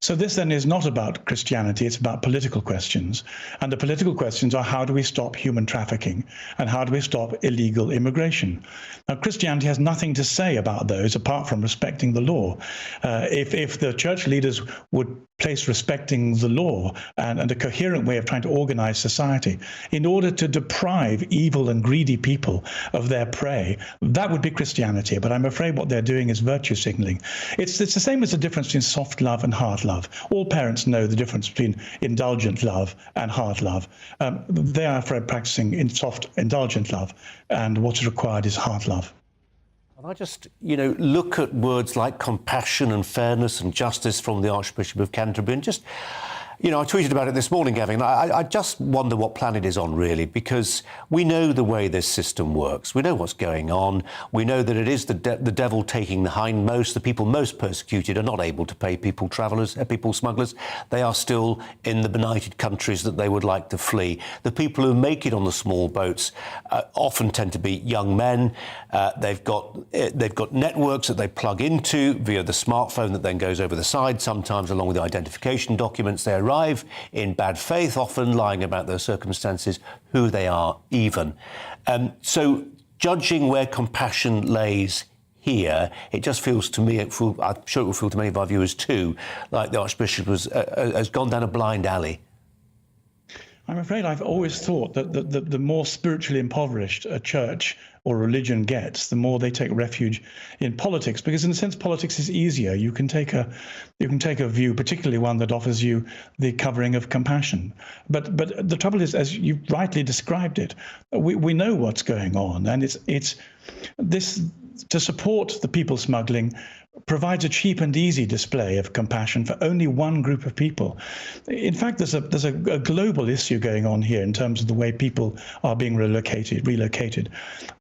So this then is not about Christianity, it's about political questions. And the political questions are, how do we stop human trafficking? And how do we stop illegal immigration? Now, Christianity has nothing to say about those apart from respecting the law. If the church leaders would place respecting the law and a coherent way of trying to organize society in order to deprive evil and greedy people of their prey, that would be Christianity. But I'm afraid what they're doing is virtue signaling. It's the same as the difference between soft love and hard love. All parents know the difference between indulgent love and hard love. They are afraid practicing in soft, indulgent love, and what is required is hard love. And I just, look at words like compassion and fairness and justice from the Archbishop of Canterbury and just, I tweeted about it this morning, Gavin. I just wonder what planet is on, really, because we know the way this system works. We know what's going on. We know that it is the devil taking the hindmost. The people most persecuted are not able to pay people smugglers. They are still in the benighted countries that they would like to flee. The people who make it on the small boats often tend to be young men. They've got networks that they plug into via the smartphone that then goes over the side, sometimes along with the identification documents. They arrive in bad faith, often lying about their circumstances, who they are even. So judging where compassion lays here, it just feels to me, I'm sure it will feel to many of our viewers too, like the Archbishop has gone down a blind alley. I'm afraid I've always thought that the more spiritually impoverished a church or religion gets, the more they take refuge in politics, because in a sense politics is easier. You can take a view, particularly one that offers you the covering of compassion. But the trouble is, as you rightly described it, we know what's going on, and it's this to support the people smuggling provides a cheap and easy display of compassion for only one group of people. In fact, there's a global issue going on here in terms of the way people are being relocated.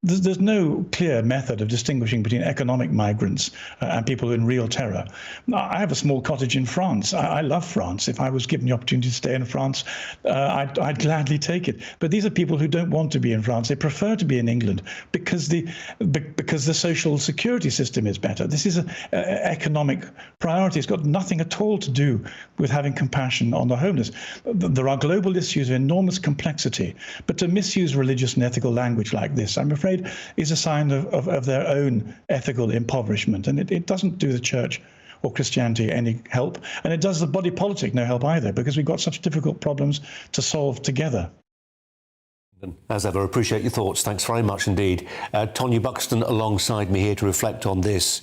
There's no clear method of distinguishing between economic migrants and people in real terror. I have a small cottage in France. I love France. If I was given the opportunity to stay in France, I'd gladly take it. But these are people who don't want to be in France. They prefer to be in England because the social security system is better. This is an economic priority. It's got nothing at all to do with having compassion on the homeless. There are global issues of enormous complexity, but to misuse religious and ethical language like this, I'm afraid, is a sign of their own ethical impoverishment, and it doesn't do the church or Christianity any help, and it does the body politic no help either, because we've got such difficult problems to solve together. As ever, appreciate your thoughts. Thanks very much indeed. Tonya Buxton alongside me here to reflect on this.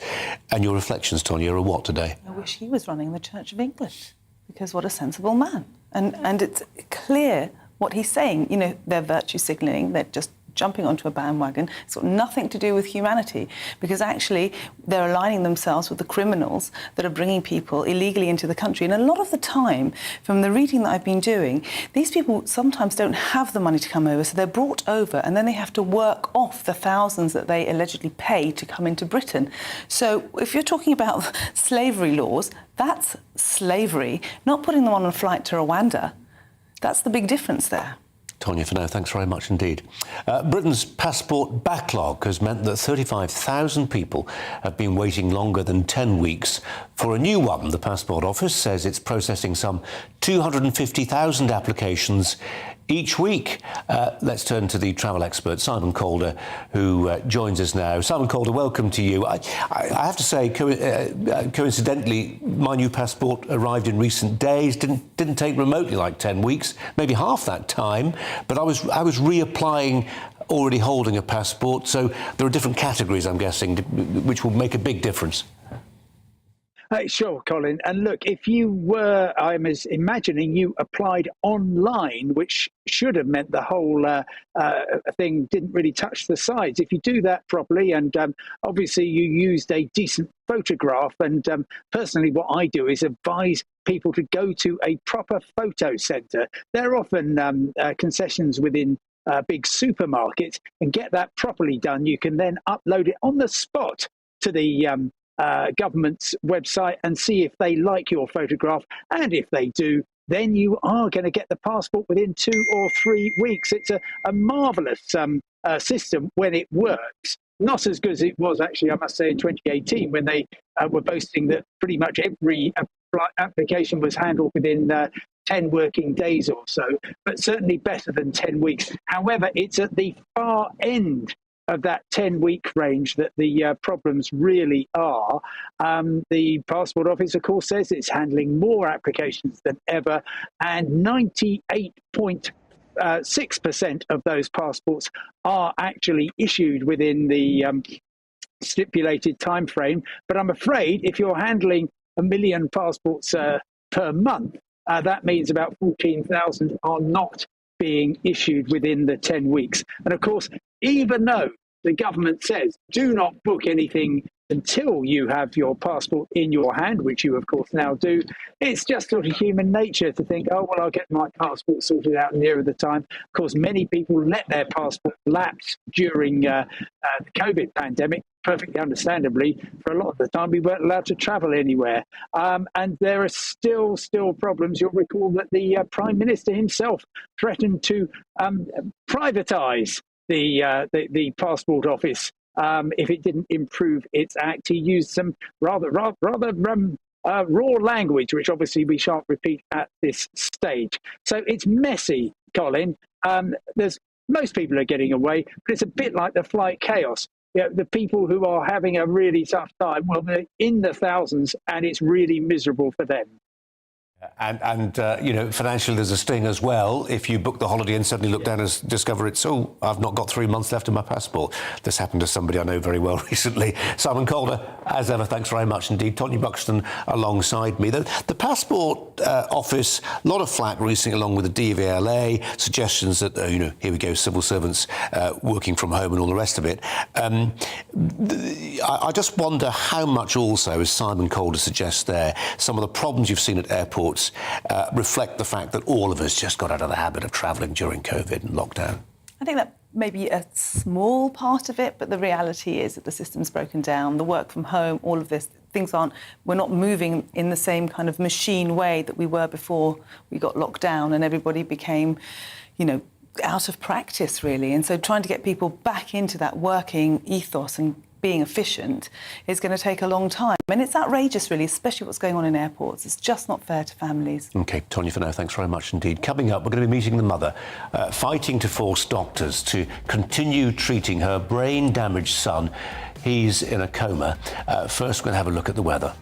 And your reflections, Tonya, are what today? I wish he was running the Church of England, because what a sensible man. And it's clear what he's saying. They're virtue signalling, they're just jumping onto a bandwagon. It's got nothing to do with humanity, because actually they're aligning themselves with the criminals that are bringing people illegally into the country. And a lot of the time, from the reading that I've been doing, these people sometimes don't have the money to come over, so they're brought over and then they have to work off the thousands that they allegedly pay to come into Britain. So if you're talking about slavery laws, that's slavery, not putting them on a flight to Rwanda. That's the big difference there. Tonya, for now, thanks very much indeed. Britain's passport backlog has meant that 35,000 people have been waiting longer than 10 weeks for a new one. The Passport Office says it's processing some 250,000 applications each week. Let's turn to the travel expert, Simon Calder, who joins us now. Simon Calder, welcome to you. I have to say, coincidentally, my new passport arrived in recent days. Didn't take remotely like 10 weeks, maybe half that time. But I was reapplying already holding a passport. So there are different categories, I'm guessing, which will make a big difference. Sure, Colin. And look, if you were, I'm imagining you applied online, which should have meant the whole thing didn't really touch the sides. If you do that properly, and obviously you used a decent photograph, and personally what I do is advise people to go to a proper photo centre. They're often concessions within big supermarkets and get that properly done. You can then upload it on the spot to the government's website and see if they like your photograph. And if they do, then you are going to get the passport within 2 or 3 weeks. It's a marvellous system when it works. Not as good as it was, actually, I must say, in 2018, when they were boasting that pretty much every application was handled within 10 working days or so, but certainly better than 10 weeks. However, it's at the far end of that 10-week range that the problems really are. The Passport Office, of course, says it's handling more applications than ever, and 98.6% of those passports are actually issued within the stipulated time frame. But I'm afraid if you're handling 1 million passports per month, that means about 14,000 are not being issued within the 10 weeks. And of course, even though the government says do not book anything until you have your passport in your hand, which you of course now do, it's just sort of human nature to think, oh, well, I'll get my passport sorted out nearer the time. Of course, many people let their passport lapse during the COVID pandemic, perfectly understandably. For a lot of the time, we weren't allowed to travel anywhere. And there are still problems. You'll recall that the Prime Minister himself threatened to privatise the Passport Office if it didn't improve its act. He used some rather raw language, which obviously we shan't repeat at this stage. So it's messy, Colin. Most people are getting away, but it's a bit like the flight chaos. You know, the people who are having a really tough time, well, they're in the thousands, and it's really miserable for them. And you know, financially, there's a sting as well. If you book the holiday and suddenly look down and discover I've not got 3 months left in my passport. This happened to somebody I know very well recently. Simon Calder, as ever, thanks very much indeed. Tony Buxton alongside me. The Passport Office, a lot of flack recently along with the DVLA, suggestions that, you know, here we go, civil servants working from home and all the rest of it. I just wonder how much also, as Simon Calder suggests there, some of the problems you've seen at airports reflect the fact that all of us just got out of the habit of travelling during COVID and lockdown. I think that may be a small part of it, but the reality is that the system's broken down, the work from home, all of this, we're not moving in the same kind of machine way that we were before we got locked down and everybody became, you know, out of practice, really. And so trying to get people back into that working ethos and being efficient is going to take a long time. And it's outrageous, really, especially what's going on in airports. It's just not fair to families. OK, Tonya, for now, thanks very much indeed. Coming up, we're going to be meeting the mother, fighting to force doctors to continue treating her brain-damaged son. He's in a coma. First, we're going to have a look at the weather.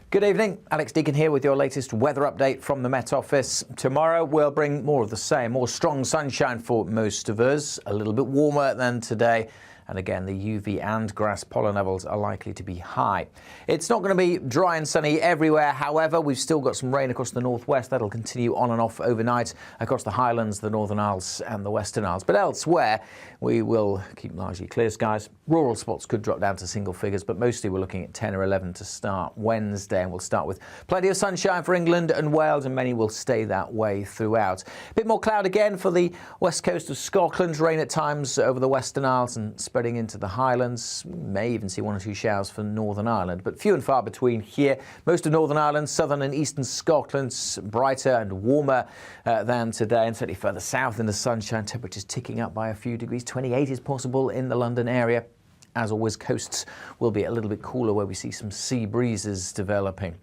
Good evening, Alex Deacon here with your latest weather update from the Met Office. Tomorrow we'll bring more of the same, more strong sunshine for most of us, a little bit warmer than today. And again, the UV and grass pollen levels are likely to be high. It's not going to be dry and sunny everywhere. However, we've still got some rain across the northwest. That'll continue on and off overnight across the Highlands, the Northern Isles and the Western Isles. But elsewhere, we will keep largely clear skies. Rural spots could drop down to single figures, but mostly we're looking at 10 or 11 to start Wednesday. And we'll start with plenty of sunshine for England and Wales, and many will stay that way throughout. A bit more cloud again for the west coast of Scotland. Rain at times over the Western Isles and spreading into the Highlands. We may even see 1 or 2 showers for Northern Ireland, but few and far between here. Most of Northern Ireland, southern and eastern Scotland, brighter and warmer than today, and certainly further south in the sunshine. Temperatures ticking up by a few degrees. 28 is possible in the London area. As always, coasts will be a little bit cooler where we see some sea breezes developing.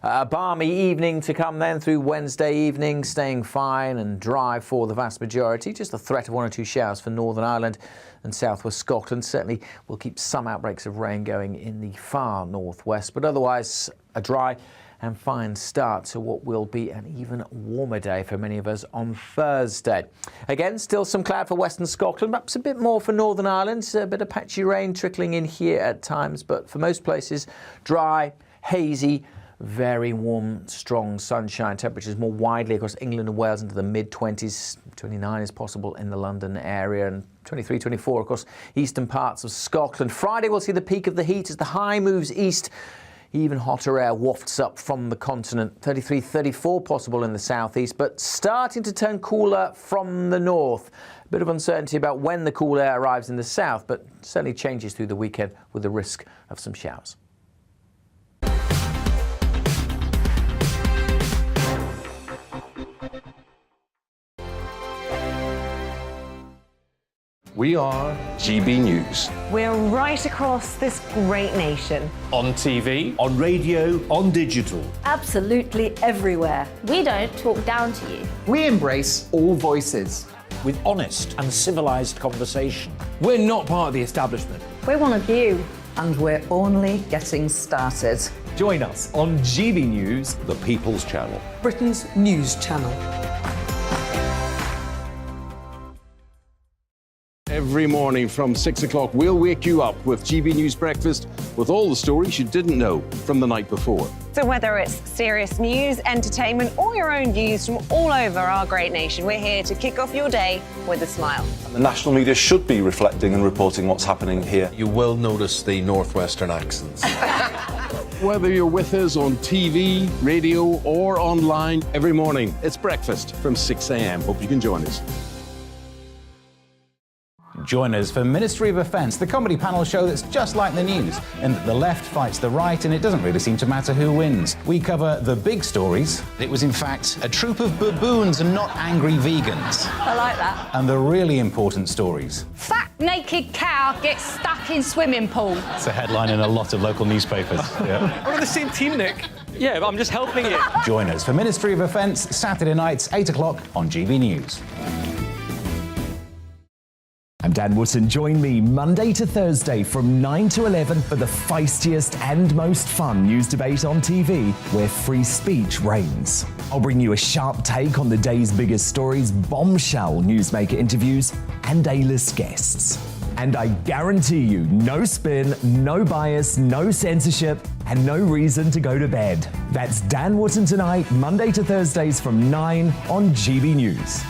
A balmy evening to come then through Wednesday evening, staying fine and dry for the vast majority. Just a threat of 1 or 2 showers for Northern Ireland and southwest Scotland. Certainly we'll keep some outbreaks of rain going in the far northwest, but otherwise a dry and fine start to what will be an even warmer day for many of us on Thursday. Again, still some cloud for western Scotland, perhaps a bit more for Northern Ireland. A bit of patchy rain trickling in here at times, but for most places, dry, hazy, very warm, strong sunshine. Temperatures more widely across England and Wales into the mid-20s. 29 is possible in the London area, and 23, 24 across eastern parts of Scotland. Friday we'll see the peak of the heat as the high moves east. Even hotter air wafts up from the continent. 33, 34 possible in the southeast, but starting to turn cooler from the north. A bit of uncertainty about when the cool air arrives in the south, but certainly changes through the weekend with the risk of some showers. We are GB News. We're right across this great nation. On TV, on radio, on digital. Absolutely everywhere. We don't talk down to you. we embrace all voices. With honest and civilised conversation. We're not part of the establishment. We're one of you. And we're only getting started. Join us on GB News, The People's Channel. Britain's news channel. Every morning from 6 o'clock, we'll wake you up with GB News Breakfast with all the stories you didn't know from the night before. So whether it's serious news, entertainment, or your own views from all over our great nation, we're here to kick off your day with a smile. The national media should be reflecting and reporting what's happening here. You will notice the northwestern accents. Whether you're with us on TV, radio, or online, every morning, it's breakfast from 6 a.m. Hope you can join us. Join us for Ministry of Defence, the comedy panel show that's just like the news, in that the left fights the right and it doesn't really seem to matter who wins. We cover the big stories. It was in fact a troop of baboons and not angry vegans. I like that. And the really important stories. Fat naked cow gets stuck in swimming pool. It's a headline in a lot of local newspapers. Yeah. We're on the same team, Nick. Yeah, but I'm just helping you. Join us for Ministry of Defence, Saturday nights, 8 o'clock on GB News. I'm Dan Wootton. Join me Monday to Thursday from 9 to 11 for the feistiest and most fun news debate on TV, where free speech reigns. I'll bring you a sharp take on the day's biggest stories, bombshell newsmaker interviews, and A-list guests. And I guarantee you, no spin, no bias, no censorship, and no reason to go to bed. That's Dan Wootton tonight, Monday to Thursdays from 9 on GB News.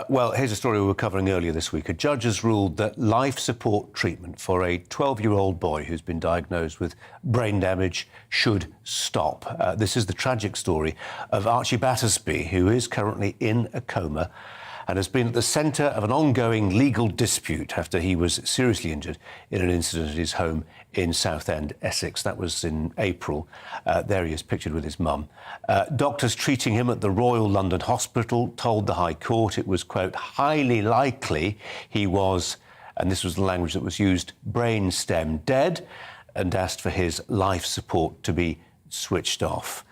Well, here's a story we were covering earlier this week. A judge has ruled that life support treatment for a 12-year-old boy who's been diagnosed with brain damage should stop. This is the tragic story of Archie Battersby, who is currently in a coma and has been at the centre of an ongoing legal dispute after he was seriously injured in an incident at his home in Southend, Essex. That was in April. There he is pictured with his mum. Doctors treating him at the Royal London Hospital told the High Court it was, quote, highly likely he was, and this was the language that was used, brain stem dead, and asked for his life support to be switched off.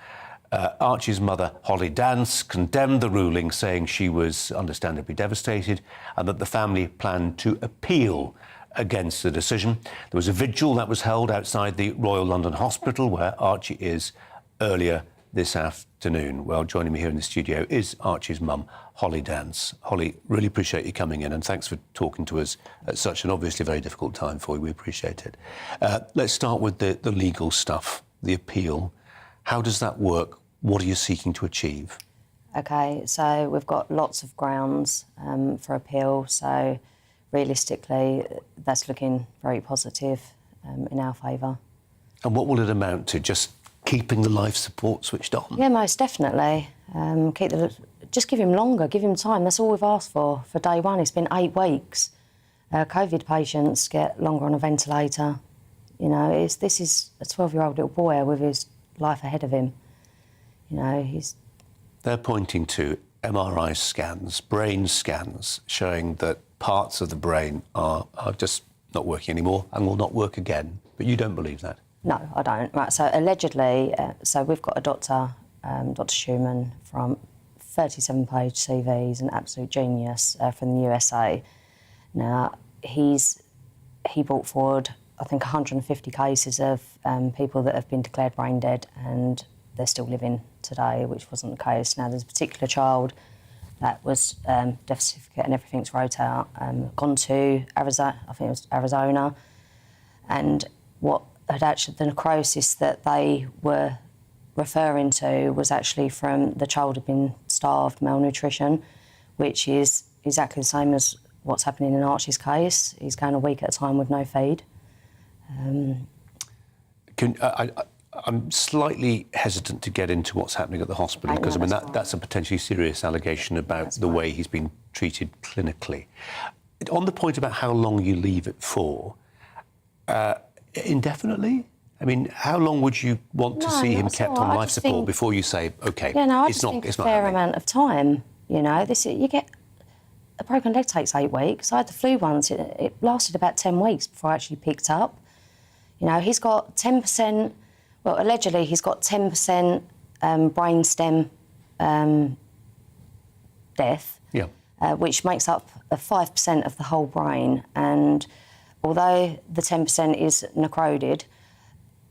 Archie's mother, Holly Dance, condemned the ruling, saying she was understandably devastated and that the family planned to appeal against the decision. There was a vigil that was held outside the Royal London Hospital, where Archie is, earlier this afternoon. Well, joining me here in the studio is Archie's mum, Holly Dance. Holly, really appreciate you coming in, and thanks for talking to us at such an obviously very difficult time for you. We appreciate it. Let's start with the legal stuff, the appeal. How does that work? What are you seeking to achieve? OK, so we've got lots of grounds for appeal, so realistically that's looking very positive in our favour. And what will it amount to? Just keeping the life support switched on? Yeah, most definitely. Just give him longer, give him time. That's all we've asked for day one. It's been 8 weeks. COVID patients get longer on a ventilator. You know, this is a 12-year-old little boy with his life ahead of him. You know, They're pointing to MRI scans, brain scans, showing that parts of the brain are just not working anymore and will not work again. But you don't believe that? No, I don't. Right, so allegedly, so we've got a doctor, Dr. Schumann, from 37-page CVs, an absolute genius from the USA. Now, he brought forward, I think, 150 cases of people that have been declared brain dead and they're still living today, which wasn't the case. Now, there's a particular child that was death certificate and everything's wrote out, gone to Arizona, I think it was Arizona, and what had actually, the necrosis that they were referring to was actually from the child had been starved, malnutrition, which is exactly the same as what's happening in Archie's case. He's going a week at a time with no feed. I'm slightly hesitant to get into what's happening at the hospital because that's a potentially serious allegation about the way he's been treated clinically. On the point about how long you leave it for, indefinitely? I mean, how long would you want to see him kept on life support before you say, OK, I it's not a fair amount of time, you know. You get a broken leg takes 8 weeks. I had the flu once. It lasted about 10 weeks before I actually picked up. You know, he's got 10%, well, allegedly he's got 10% brainstem death, which makes up 5% of the whole brain. And although the 10% is necroded,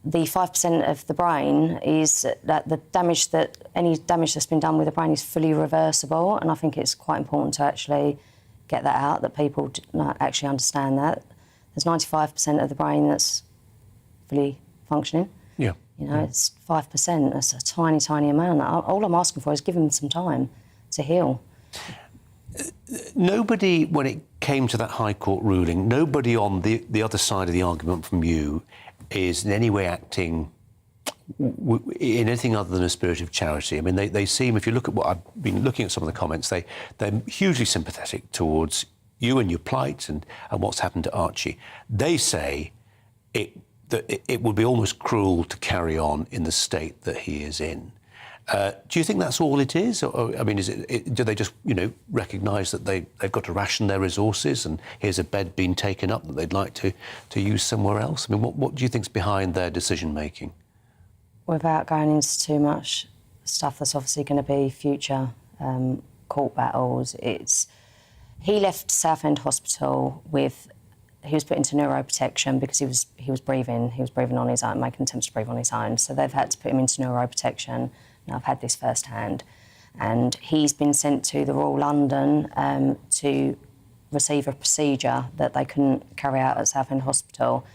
the 5% of the brain is that any damage that's been done with the brain is fully reversible, and I think it's quite important to actually get that out, that people actually understand that. There's 95% of the brain that's fully functioning. Yeah. You know, it's 5%. That's a tiny, tiny amount. All I'm asking for is give him some time to heal. Nobody, when it came to that High Court ruling, nobody on the other side of the argument from you is in any way acting in anything other than a spirit of charity. I mean, they seem, if you look at what I've been looking at some of the comments, they're hugely sympathetic towards you and your plight and what's happened to Archie. They say that it would be almost cruel to carry on in the state that he is in. Do you think that's all it is? Or I mean, do they just, recognise that they've got to ration their resources and here's a bed being taken up that they'd like to use somewhere else? I mean, what do you think's behind their decision-making? Without going into too much stuff that's obviously going to be future court battles, he left Southend Hospital he was put into neuroprotection because he was breathing on his own, making attempts to breathe on his own. So they've had to put him into neuroprotection. Now I've had this firsthand, and he's been sent to the Royal London to receive a procedure that they couldn't carry out at Southend Hospital.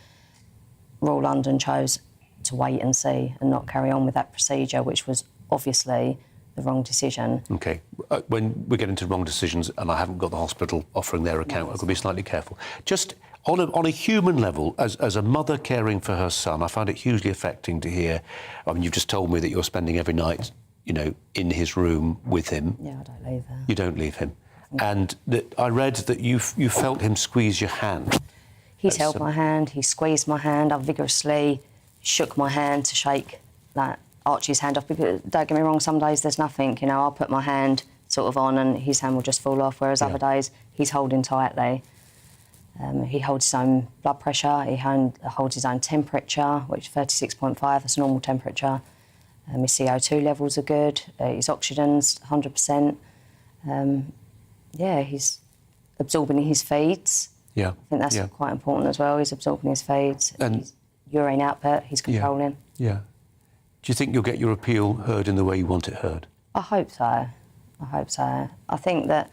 Royal London chose to wait and see and not carry on with that procedure, which was obviously the wrong decision. OK. When we get into wrong decisions, and I haven't got the hospital offering their account, I've got to be slightly careful. Just on a human level, as a mother caring for her son, I find it hugely affecting to hear. I mean, you've just told me that you're spending every night, in his room with him. Yeah, I don't leave him. You don't leave him. And I read that you felt him squeeze your hand. He's held my hand, he squeezed my hand, I vigorously shook my hand to shake Archie's hand off, because don't get me wrong, some days there's nothing, I'll put my hand sort of on and his hand will just fall off, whereas other days he's holding tightly. He holds his own blood pressure, he holds his own temperature, which is 36.5, that's normal temperature. His CO2 levels are good, his oxygen's 100%. He's absorbing his feeds. Yeah. I think that's quite important as well, he's absorbing his feeds. And his urine output, he's controlling. Yeah. Do you think you'll get your appeal heard in the way you want it heard? I hope so. I think that,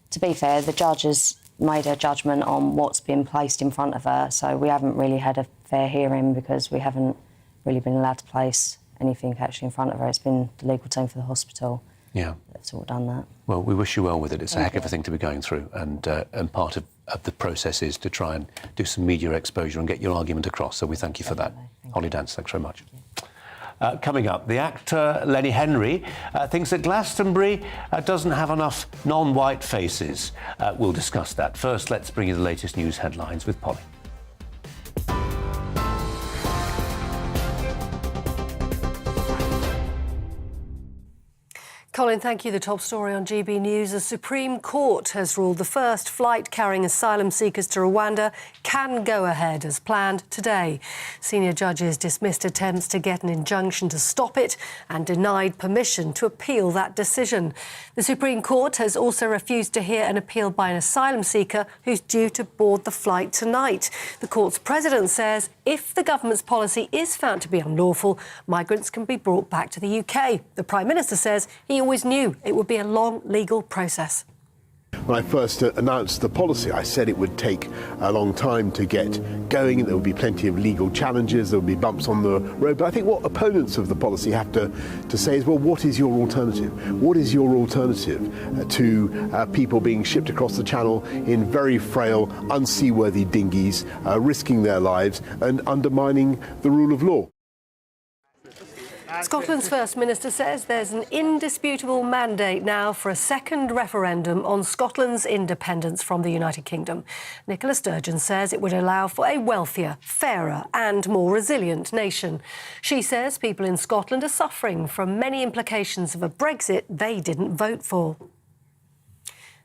to be fair, the judge has made a judgment on what's been placed in front of her, so we haven't really had a fair hearing because we haven't really been allowed to place anything actually in front of her. It's been the legal team for the hospital that's all done that. Well, we wish you well with it. It's a heck of a thing to be going through, and part of the process is to try and do some media exposure and get your argument across, so we thank you for that. Holly Dance, thanks very much. Coming up, the actor Lenny Henry thinks that Glastonbury doesn't have enough non-white faces. We'll discuss that. First, let's bring you the latest news headlines with Polly. Colin, thank you. The top story on GB News. The Supreme Court has ruled the first flight carrying asylum seekers to Rwanda can go ahead as planned today. Senior judges dismissed attempts to get an injunction to stop it and denied permission to appeal that decision. The Supreme Court has also refused to hear an appeal by an asylum seeker who's due to board the flight tonight. The court's president says if the government's policy is found to be unlawful, migrants can be brought back to the UK. The Prime Minister says he always knew it would be a long legal process. When I first announced the policy, I said it would take a long time to get going, and there would be plenty of legal challenges, there would be bumps on the road. But I think what opponents of the policy have to say is, well, what is your alternative? What is your alternative to people being shipped across the channel in very frail, unseaworthy dinghies, risking their lives and undermining the rule of law? Scotland's First Minister says there's an indisputable mandate now for a second referendum on Scotland's independence from the United Kingdom. Nicola Sturgeon says it would allow for a wealthier, fairer and more resilient nation. She says people in Scotland are suffering from many implications of a Brexit they didn't vote for.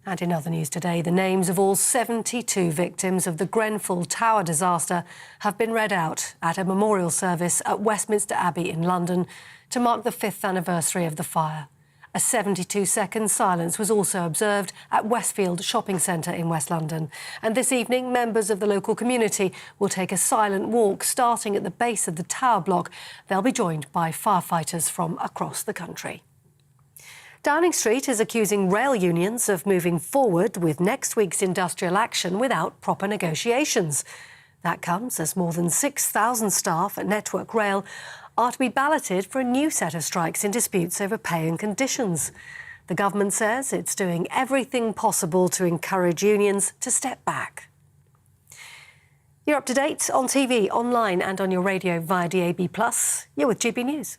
And in other news today, the names of all 72 victims of the Grenfell Tower disaster have been read out at a memorial service at Westminster Abbey in London to mark the 5th anniversary of the fire. A 72-second silence was also observed at Westfield Shopping Centre in West London. And this evening, members of the local community will take a silent walk starting at the base of the tower block. They'll be joined by firefighters from across the country. Downing Street is accusing rail unions of moving forward with next week's industrial action without proper negotiations. That comes as more than 6,000 staff at Network Rail are to be balloted for a new set of strikes in disputes over pay and conditions. The government says it's doing everything possible to encourage unions to step back. You're up to date on TV, online and on your radio via DAB+. You're with GB News.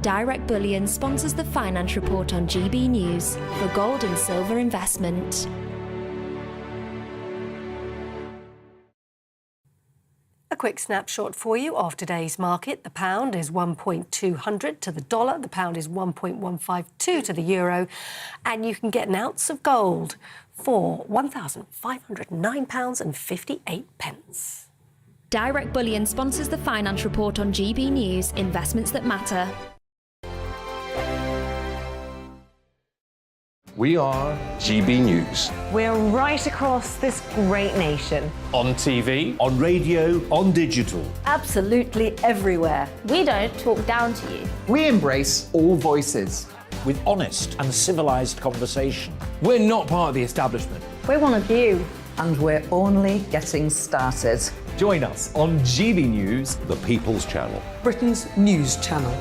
Direct Bullion sponsors the Finance Report on GB News for gold and silver investment. A quick snapshot for you of today's market. The pound is 1.200 to the dollar. The pound is 1.152 to the euro. And you can get an ounce of gold for £1,509.58. Direct Bullion sponsors the Finance Report on GB News, investments that matter. We are GB News. We're right across this great nation. On TV, on radio, on digital. Absolutely everywhere. We don't talk down to you. we embrace all voices. With honest and civilised conversation. We're not part of the establishment. We're one of you. And we're only getting started. Join us on GB News, The People's Channel. Britain's news channel.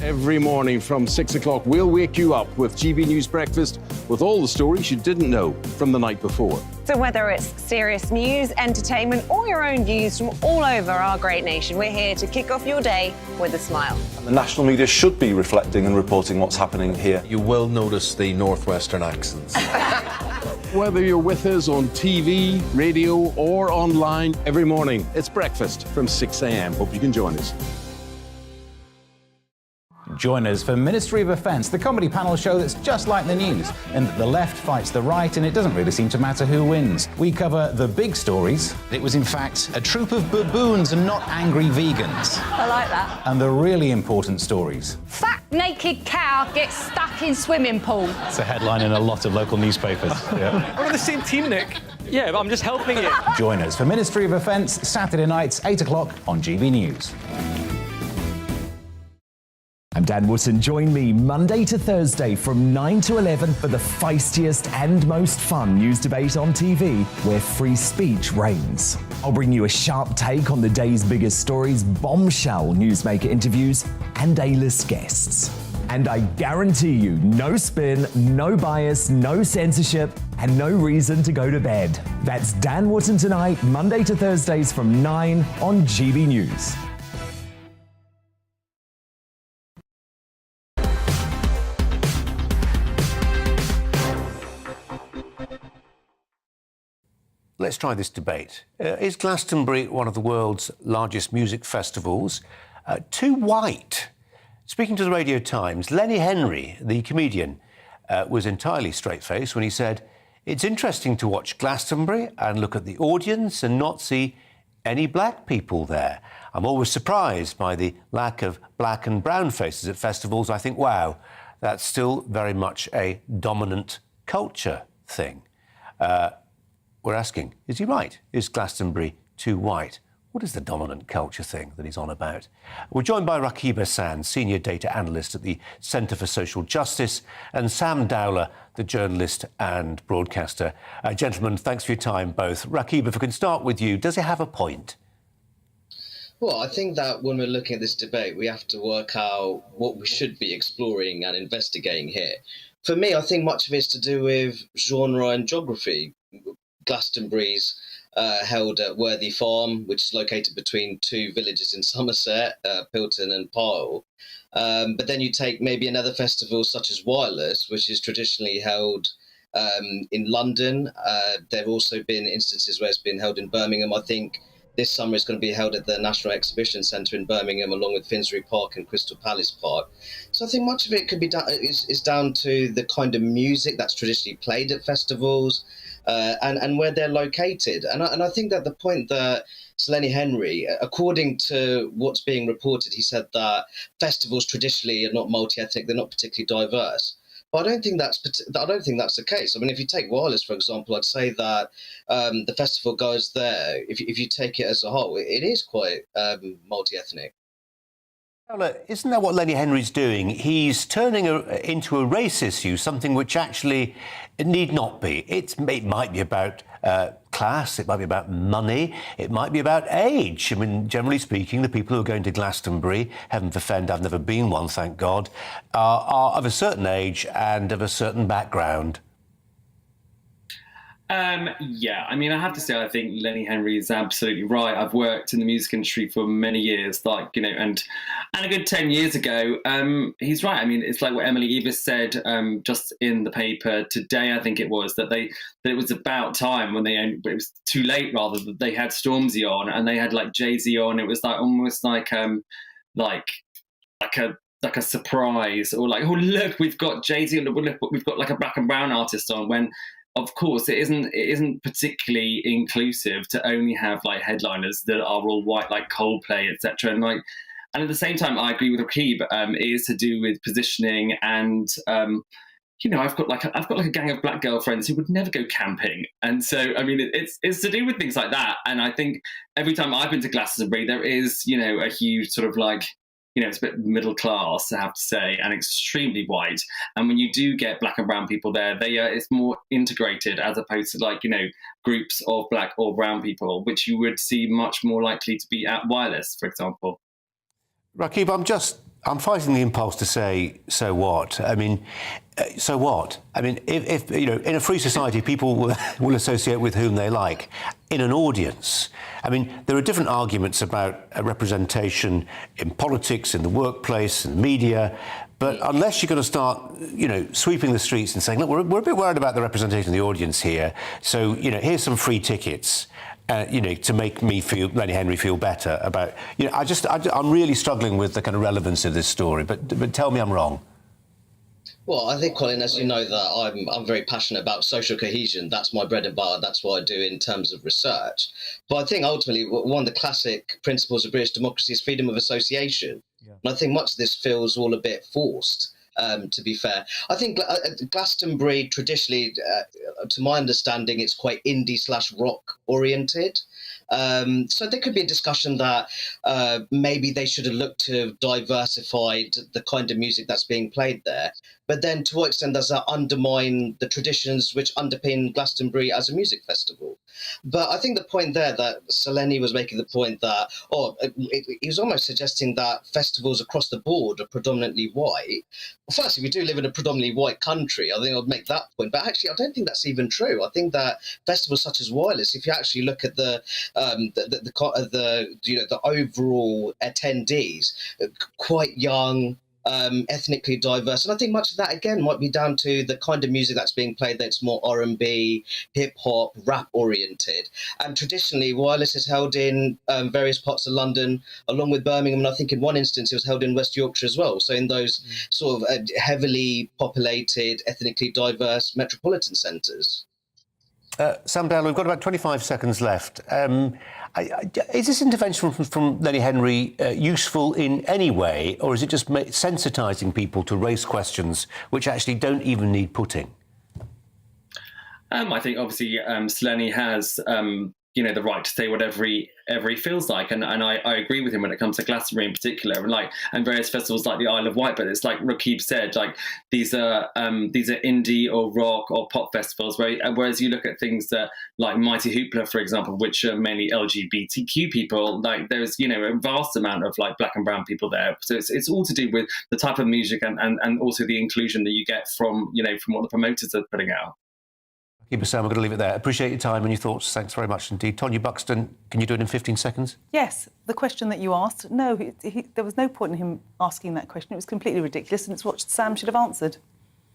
Every morning from 6 o'clock, we'll wake you up with GB News Breakfast with all the stories you didn't know from the night before. So whether it's serious news, entertainment or your own views from all over our great nation, we're here to kick off your day with a smile. And the national media should be reflecting and reporting what's happening here. You will notice the northwestern accents. Whether you're with us on TV, radio or online, every morning, it's breakfast from 6 a.m. Hope you can join us. Join us for Ministry of Offence, the comedy panel show that's just like the news, in that the left fights the right and it doesn't really seem to matter who wins. We cover the big stories. It was in fact a troop of baboons and not angry vegans. I like that. And the really important stories. Fat naked cow gets stuck in swimming pool. It's a headline in a lot of local newspapers. Yeah. We're on the same team, Nick. Yeah, but I'm just helping you. Join us for Ministry of Offence, Saturday nights, 8 o'clock on GB News. I'm Dan Wootton. Join me Monday to Thursday from 9 to 11 for the feistiest and most fun news debate on TV, where free speech reigns. I'll bring you a sharp take on the day's biggest stories, bombshell newsmaker interviews, and A-list guests. And I guarantee you, no spin, no bias, no censorship, and no reason to go to bed. That's Dan Wootton tonight, Monday to Thursdays from 9 on GB News. Let's try this debate. Is Glastonbury one of the world's largest music festivals? Too white? Speaking to the Radio Times, Lenny Henry, the comedian, was entirely straight-faced when he said, "It's interesting to watch Glastonbury and look at the audience and not see any black people there. I'm always surprised by the lack of black and brown faces at festivals. I think, wow, that's still very much a dominant culture thing." We're asking, is he right? Is Glastonbury too white. What is the dominant culture thing that he's on about? We're joined by Rakib Hassan, Senior Data Analyst at the Centre for Social Justice, and Sam Dowler, the journalist and broadcaster. Gentlemen, thanks for your time, both. Rakib, if we can start with you, does it have a point? Well, I think that when we're looking at this debate, we have to work out what we should be exploring and investigating here. For me, I think much of it's to do with genre and geography. Glastonbury's held at Worthy Farm, which is located between two villages in Somerset, Pilton and Pyle. But then you take maybe another festival such as Wireless, which is traditionally held in London. There have also been instances where it's been held in Birmingham. I think this summer it's going to be held at the National Exhibition Centre in Birmingham, along with Finsbury Park and Crystal Palace Park. So I think much of it could be is down to the kind of music that's traditionally played at festivals, and where they're located. And I think that the point that Lenny Henry, according to what's being reported, he said that festivals traditionally are not multi-ethnic, they're not particularly diverse. But I don't think that's the case. I mean, if you take Wireless, for example, I'd say that the festival goers there, if you take it as a whole, it is quite multi-ethnic. Isn't that what Lenny Henry's doing? He's turning into a race issue, something which actually need not be. It might be about class, it might be about money, it might be about age. I mean, generally speaking, the people who are going to Glastonbury, heaven forfend, I've never been one, thank God, are of a certain age and of a certain background. Yeah, I mean, I have to say, I think Lenny Henry is absolutely right. I've worked in the music industry for many years, and a good 10 years ago, he's right. I mean, it's like what Emily Evis said just in the paper today, I think it was, that it was about time when it was too late, rather, that they had Stormzy on and they had like Jay-Z on. It was like almost like a surprise, or like, oh, look, we've got Jay-Z, and look, we've got like a black and brown artist on, when of course, it isn't particularly inclusive to only have like headliners that are all white, like Coldplay, etc. And at the same time, I agree with Rakib. It is to do with positioning, and I've got like a gang of black girlfriends who would never go camping, and so I mean, it's to do with things like that. And I think every time I've been to Glastonbury, there is a huge sort of like, it's a bit middle class, I have to say, and extremely white. And when you do get black and brown people there, it's more integrated, as opposed to like, groups of black or brown people, which you would see much more likely to be at Wireless, for example. Rakib, I'm fighting the impulse to say, so what? I mean, so what? I mean, if in a free society, people will associate with whom they like. In an audience, I mean, there are different arguments about representation in politics, in the workplace, in the media. But unless you're going to start, sweeping the streets and saying, look, we're a bit worried about the representation of the audience here. So, here's some free tickets. To make Lenny Henry feel better about, I'm really struggling with the kind of relevance of this story. But tell me I'm wrong. Well, I think, Colin, as you know, that I'm very passionate about social cohesion. That's my bread and butter. That's what I do in terms of research. But I think ultimately one of the classic principles of British democracy is freedom of association. Yeah. And I think much of this feels all a bit forced. To be fair, I think Glastonbury traditionally, to my understanding, it's quite indie/rock oriented. So there could be a discussion that maybe they should have looked to have diversified the kind of music that's being played there. But then to what extent does that undermine the traditions which underpin Glastonbury as a music festival? But I think the point there that Seleni was making, the point that, he was almost suggesting that festivals across the board are predominantly white. Well, firstly, we do live in a predominantly white country. I think I'd make that point. But actually, I don't think that's even true. I think that festivals such as Wireless, if you actually look at the overall attendees, quite young, ethnically diverse, and I think much of that again might be down to the kind of music that's being played, that's more R&B, hip hop, rap oriented. And traditionally, Wireless is held in various parts of London, along with Birmingham, and I think in one instance it was held in West Yorkshire as well. So in those sort of heavily populated, ethnically diverse metropolitan centres. Sam Dowler, we've got about 25 seconds left. Is this intervention from Lenny Henry useful in any way, or is it just sensitising people to race questions which actually don't even need putting? I think obviously Lenny has the right to say whatever he feels like, and I agree with him when it comes to Glastonbury in particular, and various festivals like the Isle of Wight. But it's like Rakib said, like these are indie or rock or pop festivals, whereas you look at things that like Mighty Hoopla, for example, which are mainly LGBTQ people. Like there's a vast amount of like black and brown people there. So it's all to do with the type of music and also the inclusion that you get from what the promoters are putting out. Sam, we're going to leave it there. Appreciate your time and your thoughts. Thanks very much indeed. Tonya Buxton, can you do it in 15 seconds? Yes. The question that you asked, no, there was no point in him asking that question. It was completely ridiculous, and it's what Sam should have answered.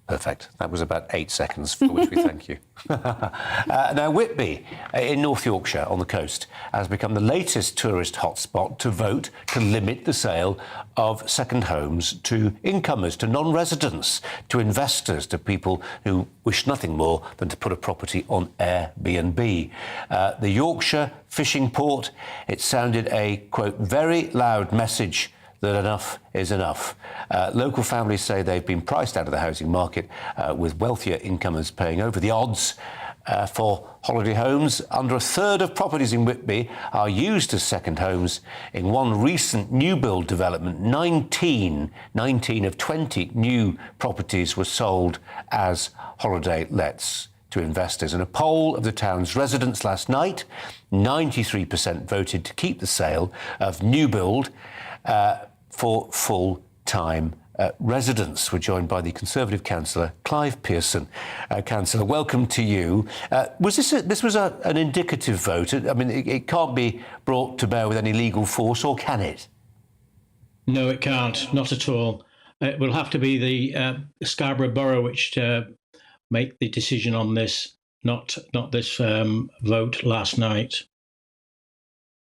Perfect. That was about 8 seconds, for which we thank you. Now, Whitby in North Yorkshire on the coast has become the latest tourist hotspot to vote to limit the sale of second homes to incomers, to non-residents, to investors, to people who wish nothing more than to put a property on Airbnb. The Yorkshire fishing port, it sounded a, quote, very loud message that enough is enough. Local families say they've been priced out of the housing market, with wealthier incomers paying over the odds for holiday homes. Under a third of properties in Whitby are used as second homes. In one recent new build development, 19 of 20 new properties were sold as holiday lets to investors. In a poll of the town's residents last night, 93% voted to keep the sale of new build for full-time residents. We're joined by the Conservative councillor, Clive Pearson. Councillor, welcome to you. Was this an indicative vote? I mean, it can't be brought to bear with any legal force, or can it? No, it can't. Not at all. It will have to be the Scarborough Borough which make the decision on this, not this vote last night.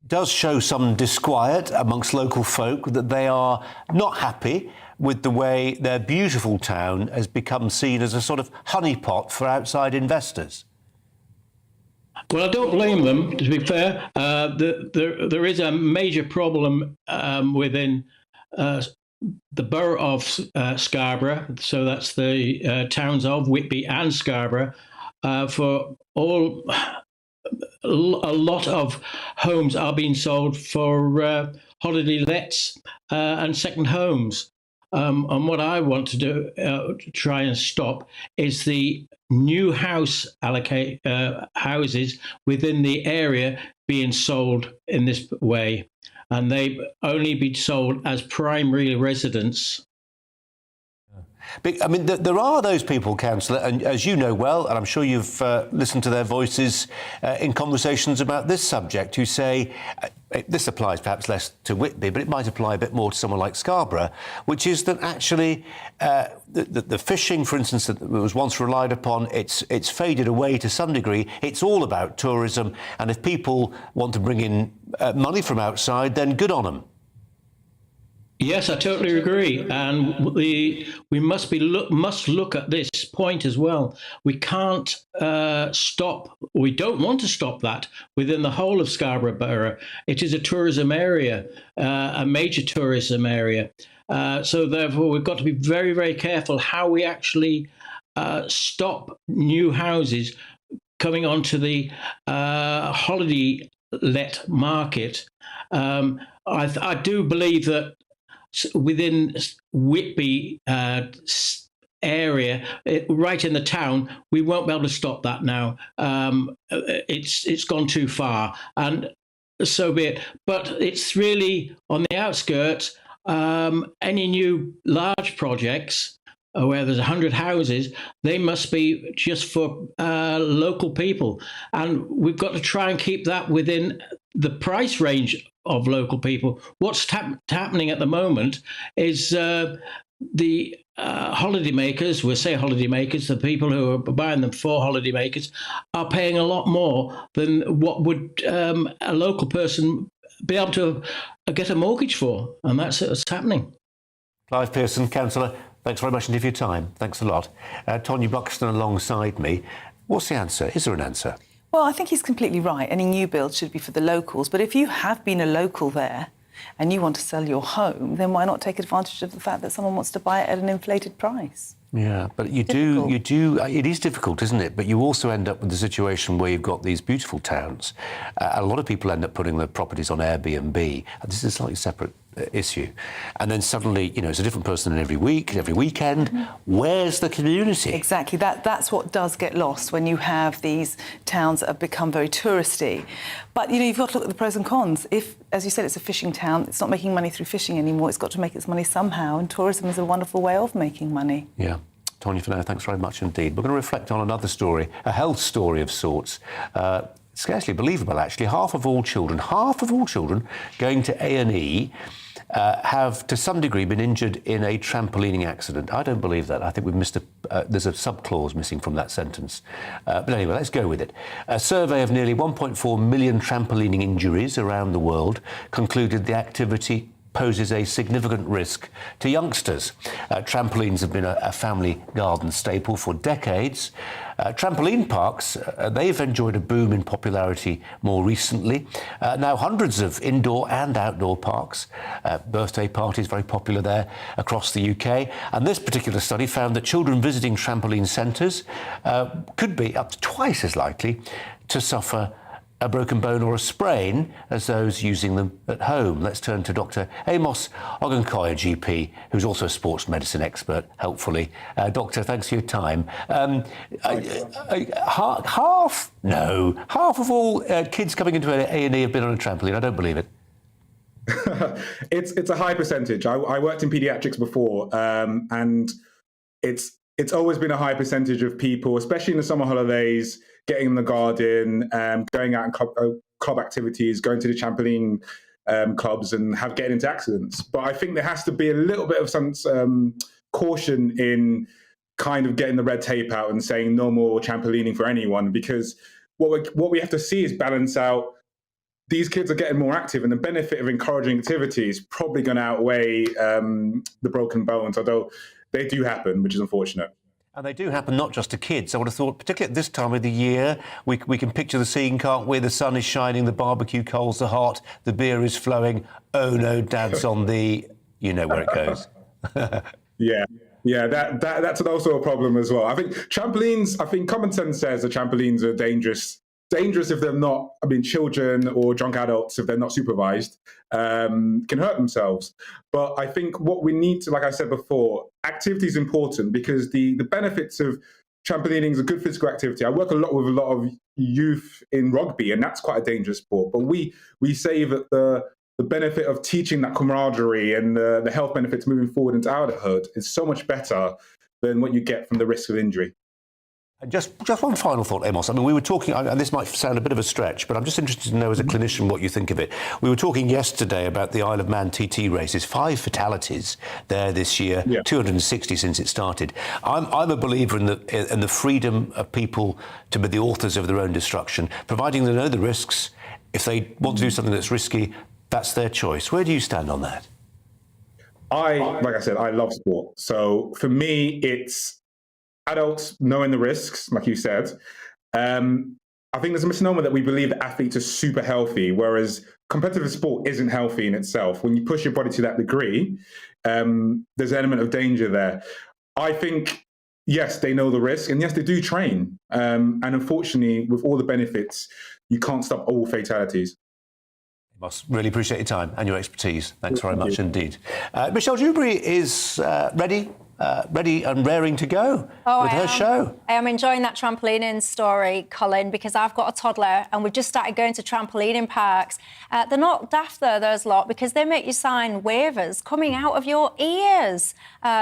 Does show some disquiet amongst local folk that they are not happy with the way their beautiful town has become seen as a sort of honeypot for outside investors. Well, I don't blame them, to be fair. There is a major problem within the borough of Scarborough, so that's the towns of Whitby and Scarborough, for all... A lot of homes are being sold for holiday lets and second homes. And what I want to do, to try and stop, is the new house houses within the area being sold in this way. And they only be sold as primary residence. I mean, there are those people, Councillor, and as you know well, and I'm sure you've listened to their voices in conversations about this subject, who say, this applies perhaps less to Whitby, but it might apply a bit more to someone like Scarborough, which is that actually the fishing, for instance, that was once relied upon, it's faded away to some degree. It's all about tourism, and if people want to bring in money from outside, then good on them. Yes, I totally agree, and we must look at this point as well. We can't stop. We don't want to stop that within the whole of Scarborough Borough. It is a tourism area, a major tourism area. So therefore, we've got to be very, very careful how we actually stop new houses coming onto the holiday let market. I do believe that within Whitby area, right in the town, we won't be able to stop that now. It's gone too far, and so be it. But it's really on the outskirts. Any new large projects where there's 100 houses, they must be just for local people, and we've got to try and keep that within the price range of local people. What's happening at the moment is the holidaymakers, we'll say holidaymakers, the people who are buying them for holidaymakers, are paying a lot more than what would a local person be able to get a mortgage for, and that's what's happening. Clive Pearson, Councillor, thanks very much indeed for your time. Thanks a lot. Tonya Buxton alongside me. What's the answer? Is there an answer? Well, I think he's completely right. Any new build should be for the locals. But if you have been a local there and you want to sell your home, then why not take advantage of the fact that someone wants to buy it at an inflated price? Yeah, but you do. It is difficult, isn't it? But you also end up with the situation where you've got these beautiful towns. A lot of people end up putting their properties on Airbnb. This is a slightly separate issue. And then suddenly, it's a different person every week, every weekend. Where's the community? Exactly. That's what does get lost when you have these towns that have become very touristy. But, you've got to look at the pros and cons. If, as you said, it's a fishing town, it's not making money through fishing anymore. It's got to make its money somehow, and tourism is a wonderful way of making money. Yeah. Tony Fenner, thanks very much indeed. We're going to reflect on another story, a health story of sorts. Scarcely believable, actually. Half of all children going to A&E have, to some degree, been injured in a trampolining accident. I don't believe that. I think we've missed there's a sub-clause missing from that sentence. But anyway, let's go with it. A survey of nearly 1.4 million trampolining injuries around the world concluded the activity poses a significant risk to youngsters. Trampolines have been a family garden staple for decades. Trampoline parks, they've enjoyed a boom in popularity more recently. Now hundreds of indoor and outdoor parks, birthday parties very popular there across the UK. And this particular study found that children visiting trampoline centres could be up to twice as likely to suffer a broken bone or a sprain as those using them at home. Let's turn to Dr. Amos Ogunkoya, GP, who's also a sports medicine expert, helpfully. Doctor, thanks for your time. Half of all kids coming into A&E have been on a trampoline. I don't believe it. It's a high percentage. I worked in paediatrics before, and it's always been a high percentage of people, especially in the summer holidays, getting in the garden, going out in club activities, going to the trampoline clubs and getting into accidents. But I think there has to be a little bit of some caution in kind of getting the red tape out and saying no more trampolining for anyone, because what we have to see is balance out. These kids are getting more active, and the benefit of encouraging activity is probably going to outweigh the broken bones, although they do happen, which is unfortunate. And they do happen not just to kids. I would have thought, particularly at this time of the year, we can picture the scene, can't we? The sun is shining, the barbecue coals are hot, the beer is flowing. Oh no, Dad's on the... You know where it goes. Yeah, that's also a problem as well. I think common sense says that trampolines are dangerous if they're not, children or drunk adults, if they're not supervised, can hurt themselves. But I think what we need to, like I said before, activity is important, because the benefits of trampolining is a good physical activity. I work with a lot of youth in rugby, and that's quite a dangerous sport. But we say that the benefit of teaching that camaraderie and the health benefits moving forward into adulthood is so much better than what you get from the risk of injury. Just one final thought, Amos. We were talking, and this might sound a bit of a stretch, but I'm just interested to know as a clinician what you think of it. We were talking yesterday about the Isle of Man TT races, 5 fatalities there this year, 260 since it started. I'm a believer in the freedom of people to be the authors of their own destruction, providing they know the risks. If they want to do something that's risky, that's their choice. Where do you stand on that? Like I said, I love sport. So for me, it's adults knowing the risks, like you said. I think there's a misnomer that we believe that athletes are super healthy, whereas competitive sport isn't healthy in itself. When you push your body to that degree, there's an element of danger there. I think, yes, they know the risk, and yes, they do train. And unfortunately, with all the benefits, you can't stop all fatalities. Must really appreciate your time and your expertise. Thanks very much indeed. Michelle Dewberry is ready and raring to go with her show. I am enjoying that trampolining story, Colin, because I've got a toddler and we've just started going to trampolining parks. They're not daft, though, those lot, because they make you sign waivers coming out of your ears.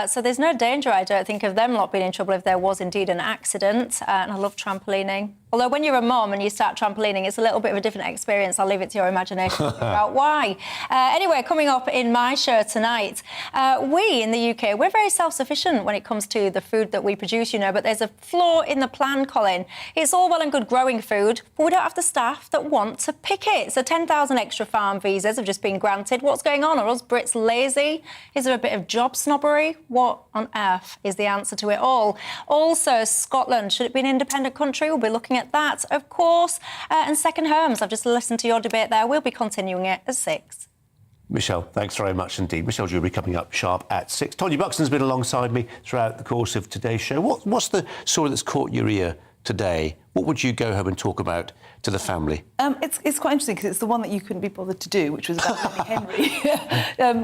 So there's no danger, I don't think, of them lot being in trouble if there was indeed an accident. And I love trampolining. Although when you're a mum and you start trampolining, it's a little bit of a different experience. I'll leave it to your imagination to figure out why. Anyway, coming up in my show tonight, we in the UK, we're very self-sufficient when it comes to the food that we produce, but there's a flaw in the plan, Colin. It's all well and good growing food, but we don't have the staff that want to pick it. So 10,000 extra farm visas have just been granted. What's going on? Are us Brits lazy? Is there a bit of job snobbery? What on earth is the answer to it all? Also, Scotland, should it be an independent country? We'll be looking at that, of course. And second homes, I've just listened to your debate there. We'll be continuing it at 6. Michelle, thanks very much indeed. Michelle Dewberry coming up sharp at 6. Tonya Buxton's been alongside me throughout the course of today's show. What's the story that's caught your ear today? What would you go home and talk about to the family? It's quite interesting because it's the one that you couldn't be bothered to do, which was about Henry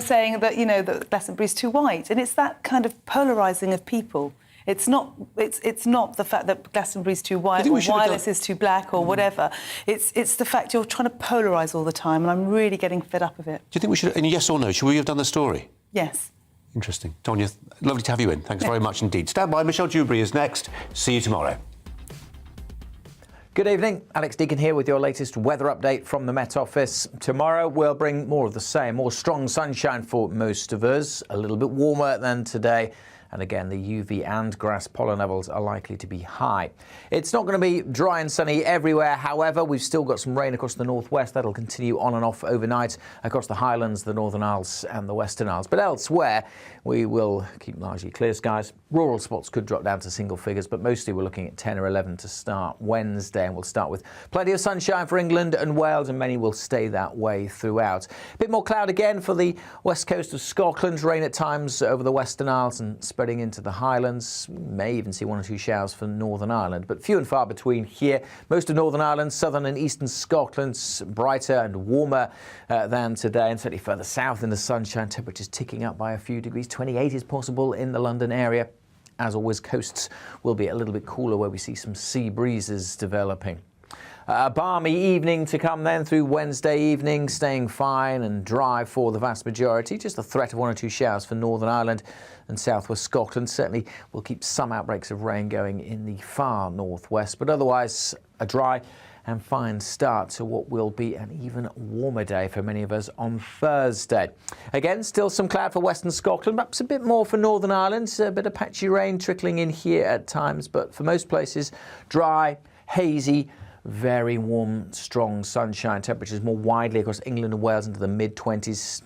saying that, that Glastonbury's too white. And it's that kind of polarising of people. It's not the fact that Glastonbury's too white or Wireless is too black or whatever. It's the fact you're trying to polarise all the time, and I'm really getting fed up of it. Do you think we should, and yes or no, should we have done the story? Yes. Interesting. Tonya, lovely to have you in. Thanks very much indeed. Stand by, Michelle Dewberry is next. See you tomorrow. Good evening, Alex Deacon here with your latest weather update from the Met Office. Tomorrow we'll bring more of the same, more strong sunshine for most of us, a little bit warmer than today. And again, the UV and grass pollen levels are likely to be high. It's not going to be dry and sunny everywhere. However, we've still got some rain across the northwest. That'll continue on and off overnight across the Highlands, the Northern Isles and the Western Isles. But elsewhere, we will keep largely clear skies. Rural spots could drop down to single figures, but mostly we're looking at 10 or 11 to start Wednesday. And we'll start with plenty of sunshine for England and Wales, and many will stay that way throughout. A bit more cloud again for the west coast of Scotland. Rain at times over the Western Isles and spreading into the Highlands. May even see 1 or 2 showers for Northern Ireland, but few and far between here. Most of Northern Ireland, southern and eastern Scotland, brighter and warmer than today, and certainly further south in the sunshine. Temperatures ticking up by a few degrees. 28 is possible in the London area. As always, coasts will be a little bit cooler where we see some sea breezes developing. A balmy evening to come then through Wednesday evening, staying fine and dry for the vast majority. Just a threat of 1 or 2 showers for Northern Ireland and southwest Scotland. Certainly we'll keep some outbreaks of rain going in the far northwest, but otherwise a dry and fine start to what will be an even warmer day for many of us on Thursday. Again, still some cloud for western Scotland, perhaps a bit more for Northern Ireland. A bit of patchy rain trickling in here at times, but for most places, dry, hazy, very warm, strong sunshine. Temperatures more widely across England and Wales into the mid-20s.